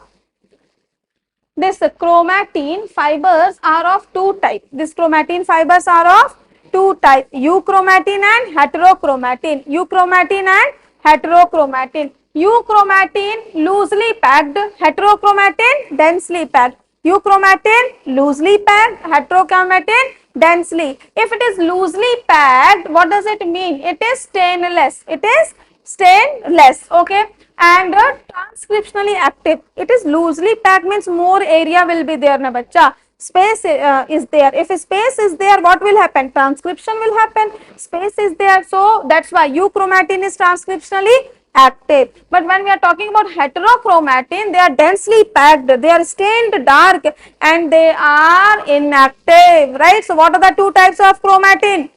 This chromatin fibers are of two types. These chromatin fibers are of two types, euchromatin and heterochromatin. Euchromatin and heterochromatin. Euchromatin loosely packed, heterochromatin densely packed. Euchromatin loosely packed, heterochromatin densely. If it is loosely packed, what does it mean? It is stainless. It is stainless, okay, and transcriptionally active. It is loosely packed means more area will be there na bacha. Space is there. If space is there, what will happen? Transcription will happen. Space is there, so that's why euchromatin is transcriptionally active. But when we are talking about heterochromatin, they are densely packed, they are stained dark, and they are inactive, right? So what are the two types of chromatin?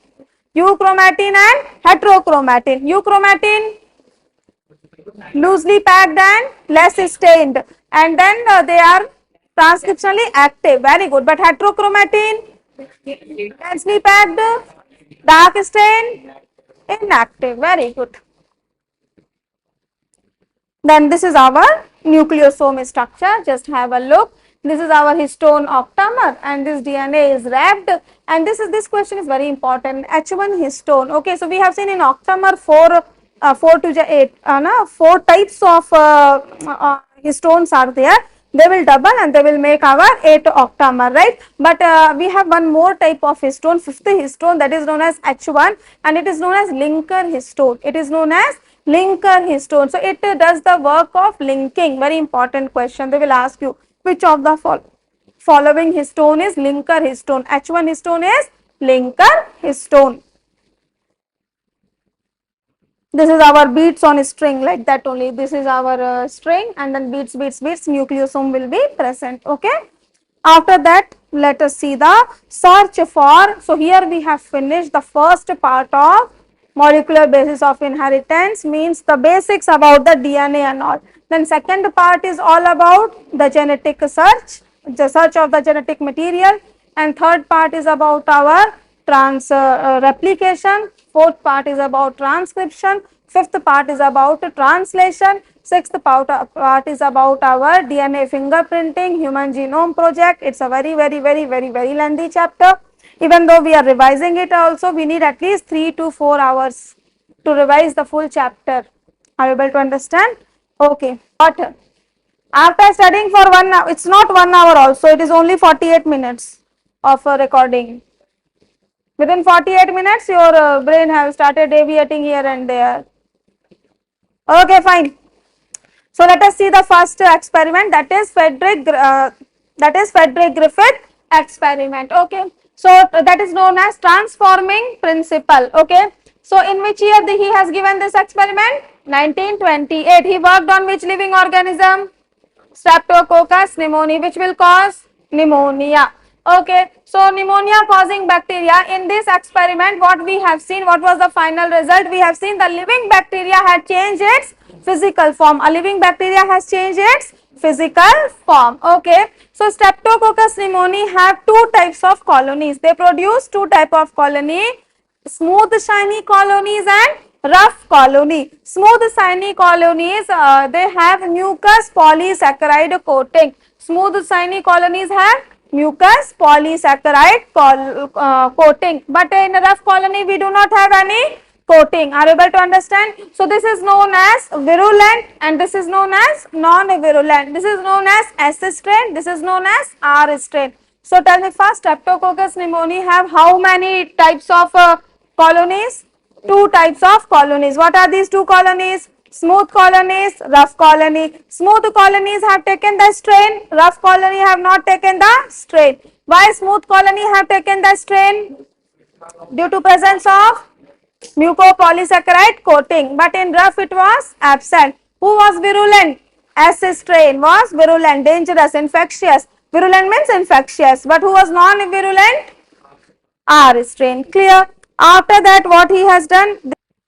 Euchromatin and heterochromatin. Euchromatin loosely packed and less stained, and then they are transcriptionally active. Very good. But heterochromatin, densely packed, dark stained, inactive. Very good. Then this is our nucleosome structure. Just have a look. This is our histone octamer, and this DNA is wrapped. And this question is very important. H1 histone. Okay, so we have seen in octamer four to 8. Four types of histones are there. They will double and they will make our 8 octamer, right? But we have one more type of histone, fifth histone, that is known as H1, and it is known as linker histone. It is known as linker histone. So it does the work of linking. Very important question. They will ask you which of the following histone is linker histone. H1 histone is linker histone. This is our beads on a string, like that only. This is our string, and then beads, nucleosome will be present, okay. After that, let us see the search for. So here we have finished the first part of molecular basis of inheritance, means the basics about the DNA and all. Then second part is all about the genetic search, the search of the genetic material, and third part is about our replication. Fourth part is about transcription. Fifth part is about translation. Sixth part is about our DNA fingerprinting, human genome project. It's a very lengthy chapter. Even though we are revising it also, we need at least 3 to 4 hours to revise the full chapter. Are you able to understand? Okay. But after studying for 1 hour, it's not 1 hour also, it is only 48 minutes of recording. Within 48 minutes, your brain has started deviating here and there. Okay, fine. So let us see the first experiment, that is Frederick Griffith experiment. Okay. So that is known as transforming principle. Okay. So in which year he has given this experiment? 1928. He worked on which living organism? Streptococcus pneumoniae, which will cause pneumonia. Okay, so pneumonia causing bacteria. In this experiment, what we have seen, what was the final result? We have seen the living bacteria had changed its physical form. A living bacteria has changed its physical form. Okay, so Streptococcus pneumoniae have two types of colonies. They produce two types of colony: smooth shiny colonies and rough colony. Smooth shiny colonies, they have mucus polysaccharide coating. Smooth shiny colonies have mucus polysaccharide coating, but in a rough colony we do not have any coating. Are you able to understand? So this is known as virulent and this is known as non-virulent. This is known as S strain, this is known as R strain. So tell me first, Streptococcus pneumoniae have how many types of colonies? two types of colonies. What are these two colonies? Smooth colonies, rough colony. Smooth colonies have taken the strain, rough colony have not taken the strain. Why smooth colony have taken the strain? Due to presence of mucopolysaccharide coating, but in rough it was absent. Who was virulent? S strain was virulent, dangerous, infectious. Virulent means infectious, but who was non-virulent? R strain. Clear? After that, what he has done?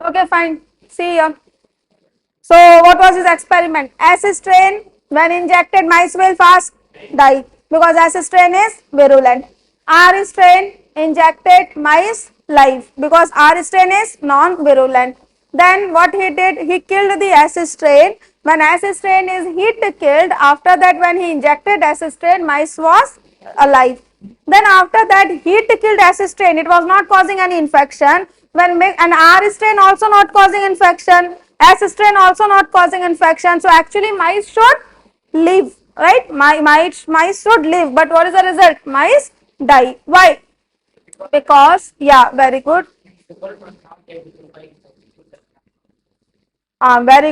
Okay, fine. See here. So, what was his experiment? S strain, when injected, mice will fast die because S strain is virulent. R strain, injected, mice live because R strain is non-virulent. Then what he did? He killed the S strain. When S strain is heat killed, after that when he injected S strain, mice was alive. Then after that heat killed S strain, it was not causing any infection. When and R strain also not causing infection, S strain also not causing infection. So actually mice should live, right? Mice should live. But what is the result? Mice die. Why? Because, yeah, very good. Very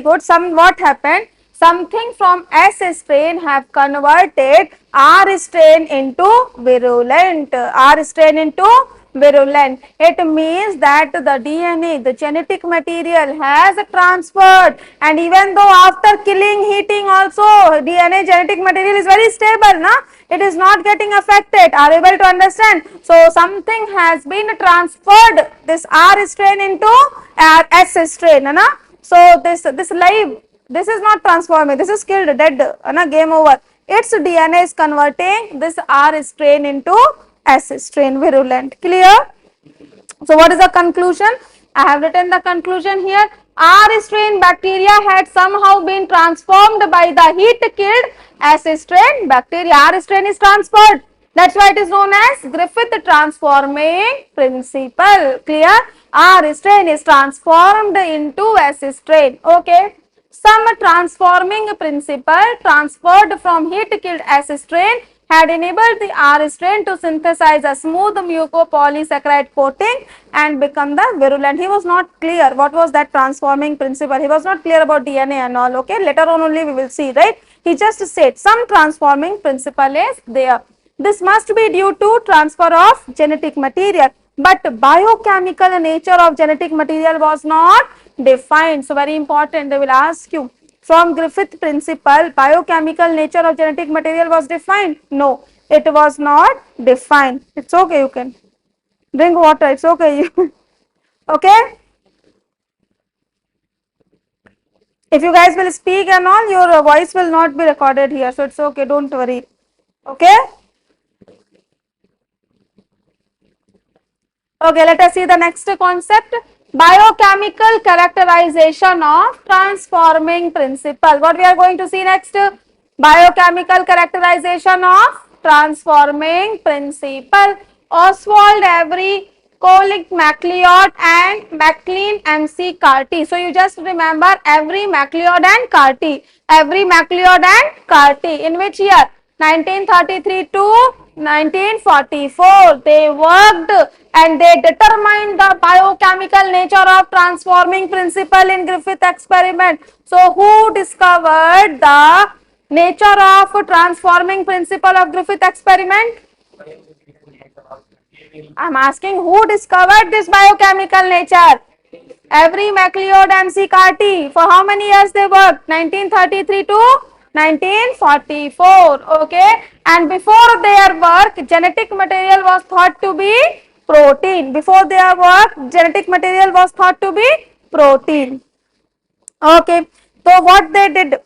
good. What happened? Something from S strain have converted R strain into virulent. R strain into virulent. It means that the DNA, the genetic material has transferred, and even though after killing, heating also, DNA genetic material is very stable, na? It is not getting affected. Are you able to understand? So something has been transferred, this R strain into S strain, na? So this live, this is not transforming, this is killed, dead, game over. Its DNA is converting this R strain into S strain, virulent. Clear? So what is the conclusion? I have written the conclusion here. R strain bacteria had somehow been transformed by the heat killed S strain bacteria. R strain is transferred. That's why it is known as Griffith transforming principle. Clear? R strain is transformed into S strain. Okay. Some transforming principle transferred from heat killed S strain had enabled the R strain to synthesize a smooth mucopolysaccharide coating and become the virulent. He was not clear what was that transforming principle. He was not clear about DNA and all. Okay, later on only we will see, right? He just said some transforming principle is there. This must be due to transfer of genetic material, but biochemical nature of genetic material was not defined. So very important, they will ask you, from Griffith principle, biochemical nature of genetic material was defined? No, it was not defined. It's okay, you can drink water, it's okay. Okay? If you guys will speak and all, your voice will not be recorded here, so it's okay, don't worry. Okay? Okay, let us see the next concept. Biochemical characterization of transforming principle. What we are going to see next? Biochemical characterization of transforming principle. Oswald Avery, Colin MacLeod and MacLean MC Carty. So you just remember Avery, MacLeod and Carty. Avery, MacLeod and Carty. In which year? 1933 to 1944. They worked and they determined the biochemical nature of transforming principle in Griffith experiment. So who discovered the nature of transforming principle of Griffith experiment? I am asking who discovered this biochemical nature? Avery, MacLeod, MC Carty. For how many years they worked? 1933 to 1944. Okay. And before their work, genetic material was thought to be protein. Before their work, genetic material was thought to be protein. Okay. So what they did?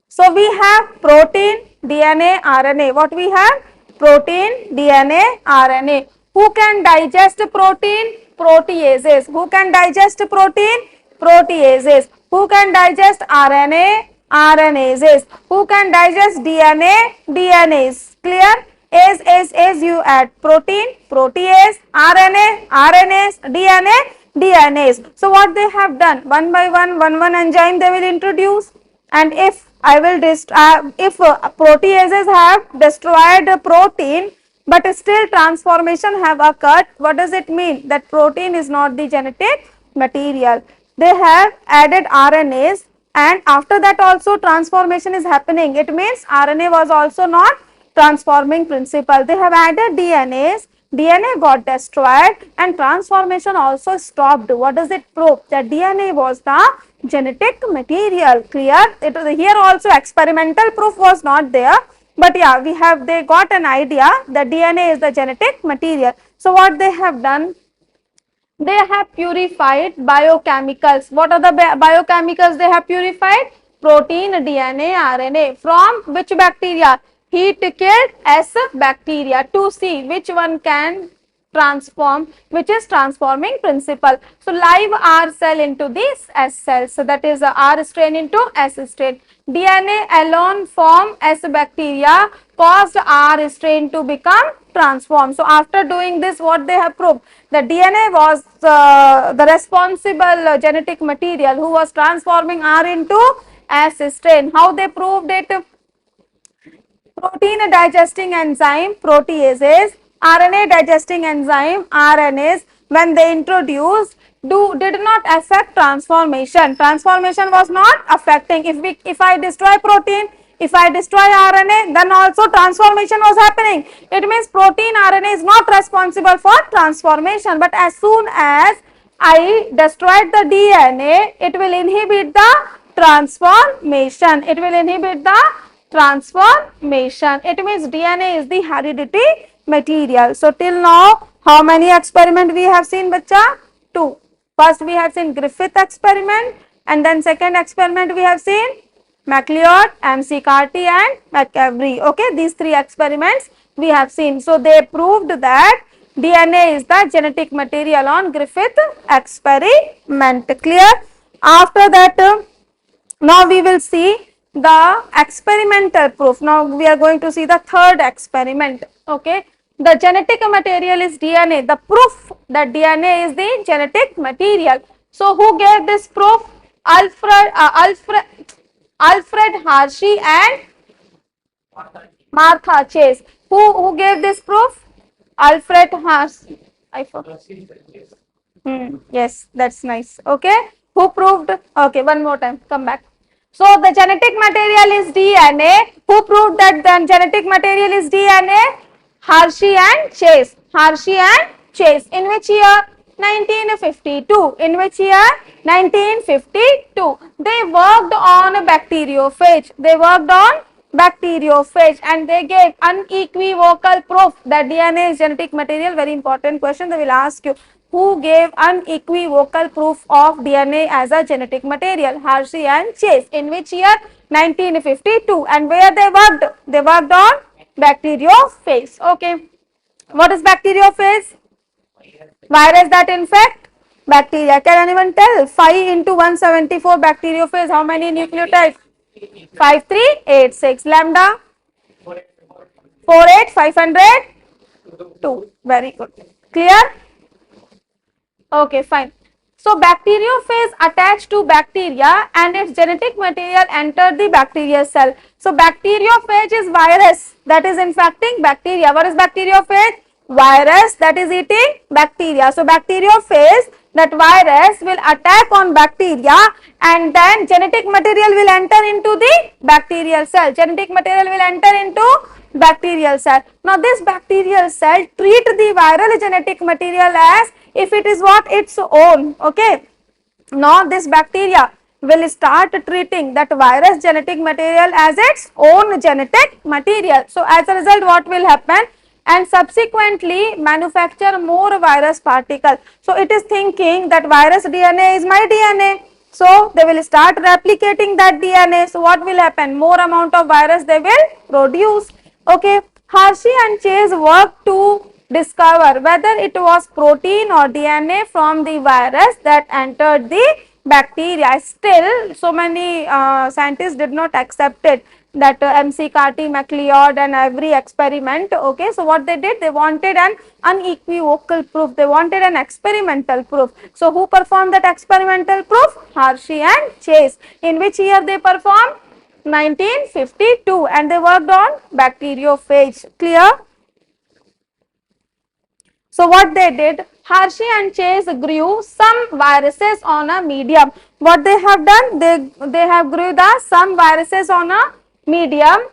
So we have protein, DNA, RNA. What we have? Protein, DNA, RNA. Who can digest protein? Proteases. Who can digest protein? Proteases. Who can digest RNA? RNases. Who can digest DNA? DNase. Clear? As you add protein, protease, RNA, RNase, DNA, DNase. So what they have done? One by one enzyme they will introduce, and if proteases have destroyed protein, but still transformation have occurred, what does it mean? That protein is not the genetic material. They have added RNAs, and after that also transformation is happening. It means RNA was also not transforming principle. They have added DNAs, DNA got destroyed and transformation also stopped. What does it prove? That DNA was the genetic material. Clear? It was here also experimental proof was not there, but yeah, they got an idea that DNA is the genetic material. So what they have done, they have purified biochemicals. What are the biochemicals they have purified? Protein, DNA, RNA. From which bacteria? Heat killed S bacteria to see which one can transform, which is transforming principle. So live R cell into this S cell. So that is R strain into S strain. DNA alone form S bacteria caused R strain to become transformed. So after doing this, what they have proved? The DNA was the responsible genetic material who was transforming R into S strain. How they proved it? Protein digesting enzyme proteases, RNA digesting enzyme RNAs, when they introduced, did not affect transformation. Transformation was not affecting. If I destroy protein, if I destroy RNA, then also transformation was happening. It means protein RNA is not responsible for transformation, but as soon as I destroyed the DNA, it will inhibit the transformation. It will inhibit the transformation. It means DNA is the hereditary material. So till now, how many experiment we have seen, bacha? Two. First we have seen Griffith experiment, and then second experiment we have seen MacLeod, McCarthy and McEvery. Okay, these three experiments we have seen. So they proved that DNA is the genetic material on Griffith experiment. Clear? After that, now we will see the experimental proof. Now we are going to see the third experiment. Okay, the genetic material is DNA. The proof that DNA is the genetic material. So who gave this proof? Alfred Hershey and Martha Chase. Who gave this proof? Alfred Hershey. I forgot. Yes, that's nice. Okay, who proved? Okay, one more time, come back. So the genetic material is DNA. Who proved that the genetic material is DNA? Hershey and Chase. Hershey and Chase. In which year? 1952. In which year? 1952. They worked on bacteriophage. They worked on bacteriophage and they gave unequivocal proof that DNA is genetic material. Very important question they will ask you. Who gave unequivocal proof of DNA as a genetic material? Hershey and Chase. In which year? 1952. And where they worked? They worked on bacteriophage. Okay. What is bacteriophage? Virus that infect bacteria. Can anyone tell? 5 into 174 bacteriophage. How many nucleotides? 5386. Lambda? 48502. Very good. Clear? Okay, fine. So bacteriophage attached to bacteria and its genetic material enter the bacterial cell. So bacteriophage is virus that is infecting bacteria. What is bacteriophage? Virus that is eating bacteria. So bacteriophage, that virus will attack on bacteria and then genetic material will enter into the bacterial cell. Genetic material will enter into bacterial cell. Now this bacterial cell treat the viral genetic material as if it is what? Its own. Okay. Now this bacteria will start treating that virus genetic material as its own genetic material. So as a result, what will happen? And subsequently manufacture more virus particles. So it is thinking that virus DNA is my DNA. So they will start replicating that DNA. So what will happen? More amount of virus they will produce. Okay. Hershey and Chase worked to discover whether it was protein or DNA from the virus that entered the bacteria. Still, so many scientists did not accept it, that McCarthy, MacLeod and every experiment. Okay, so what they did, they wanted an unequivocal proof. They wanted an experimental proof. So who performed that experimental proof? Hershey and Chase. In which year they performed? 1952, and they worked on bacteriophage. Clear? So what they did, Hershey and Chase grew some viruses on a medium. What they have done? They have grew the some viruses on a medium.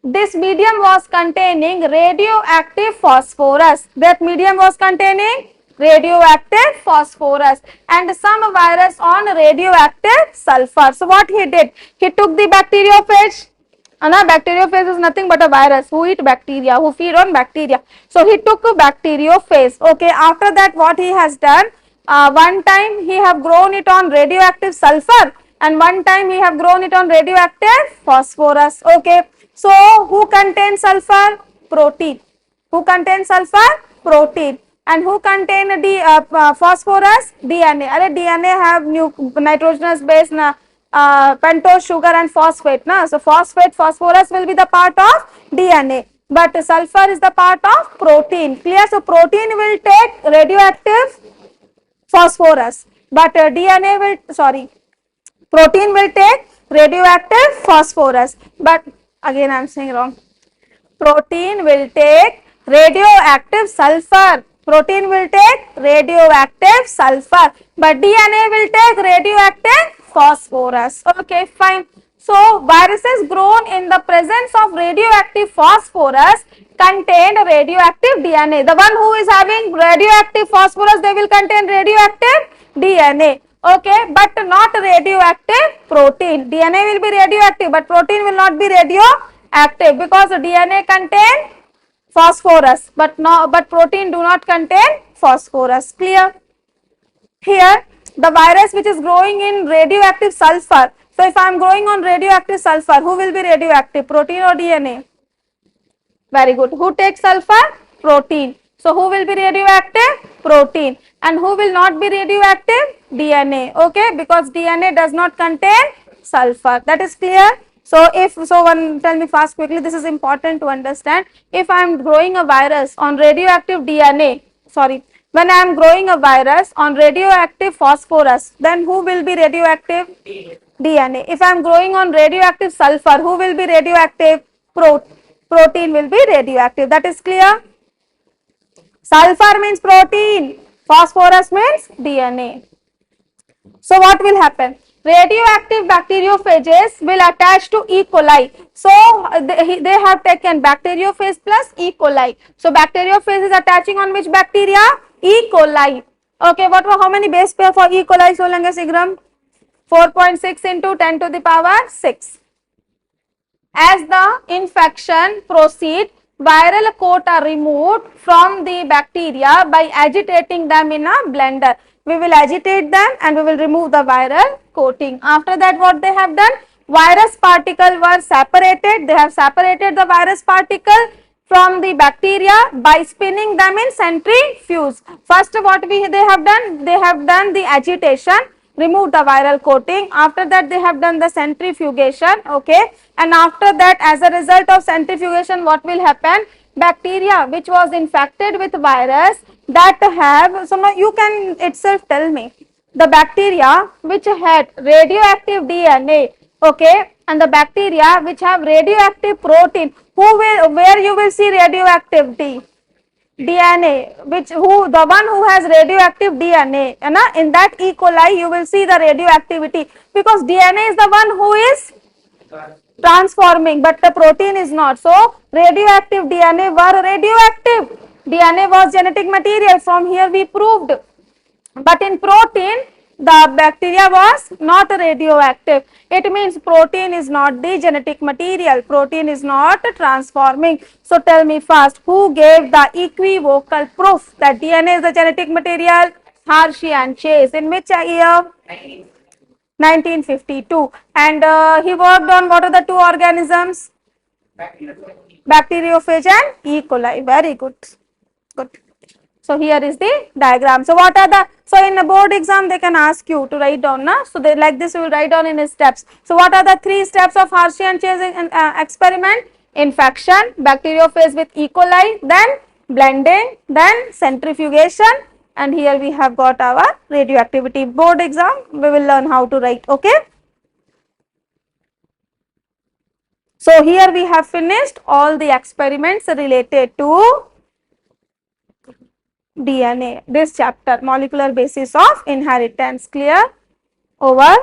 This medium was containing radioactive phosphorus. That medium was containing radioactive phosphorus and some virus on radioactive sulfur. So what he did? He took the bacteriophage. Bacteriophage is nothing but a virus who eat bacteria, who feed on bacteria. So he took a bacteriophage. Okay. After that, what he has done? One time he have grown it on radioactive sulfur and one time he have grown it on radioactive phosphorus. Okay. So who contains sulfur? Protein. Who contains sulfur? Protein. And who contain phosphorus? DNA. DNA have nitrogenous base, pentose sugar and phosphate. So phosphate, phosphorus will be the part of DNA. But sulfur is the part of protein. Clear? So protein will take radioactive phosphorus. But DNA will, sorry, protein will take radioactive phosphorus. But again I am saying wrong. Protein will take radioactive sulfur. Protein will take radioactive sulfur, but DNA will take radioactive phosphorus. Okay, fine. So, viruses grown in the presence of radioactive phosphorus contain radioactive DNA. The one who is having radioactive phosphorus, they will contain radioactive DNA. Okay, but not radioactive protein. DNA will be radioactive, but protein will not be radioactive because DNA contain phosphorus, but protein do not contain phosphorus. Clear? Here, the virus which is growing in radioactive sulfur. So, if I am growing on radioactive sulfur, who will be radioactive? Protein or DNA? Very good. Who takes sulfur? Protein. So, who will be radioactive? Protein. And who will not be radioactive? DNA. Okay, because DNA does not contain sulfur. That is clear? So, tell me fast quickly, this is important to understand. If I am growing a virus on radioactive DNA, sorry, when I am growing a virus on radioactive phosphorus, then who will be radioactive? DNA. If I am growing on radioactive sulfur, who will be radioactive? Protein will be radioactive. That is clear? Sulfur means protein, phosphorus means DNA. So what will happen? Radioactive bacteriophages will attach to E. coli. So they have taken bacteriophage plus E. coli. So bacteriophage is attaching on which bacteria? E. coli. Okay, how many base pair for E. coli सोलेंगे शीघ्रम? 4.6 into 10 to the power 6. As the infection proceeds, viral coat are removed from the bacteria by agitating them in a blender. We will agitate them and we will remove the viral coating. After that, what they have done? Virus particle were separated. They have separated the virus particle from the bacteria by spinning them in centrifuge. First, what they have done? They have done the agitation, remove the viral coating. After that, they have done the centrifugation. Okay, and after that, as a result of centrifugation, what will happen? Bacteria which was infected with virus that have, so now you can itself tell me, the bacteria which had radioactive DNA, okay, and the bacteria which have radioactive protein, where you will see radioactivity? DNA, the one who has radioactive DNA, in that E. coli you will see the radioactivity, because DNA is the one who is transforming, but the protein is not. So radioactive DNA were radioactive. DNA was genetic material, from here we proved. But in protein, the bacteria was not radioactive. It means protein is not the genetic material. Protein is not transforming. So tell me fast, who gave the equivocal proof that DNA is the genetic material? Hershey and Chase. In which year? 1952. And he worked on what are the two organisms? Bacteriophage and E. coli. Very good. Good. So here is the diagram. So what are the, so in a board exam they can ask you to write down, na? So they, like this you will write down in his steps. So what are the 3 steps of Hershey and Chase experiment? Infection, bacteriophage with E. coli, then blending, then centrifugation, and here we have got our radioactivity. Board exam we will learn how to write. Okay. So here we have finished all the experiments related to DNA. This chapter, molecular basis of inheritance. Clear? Over.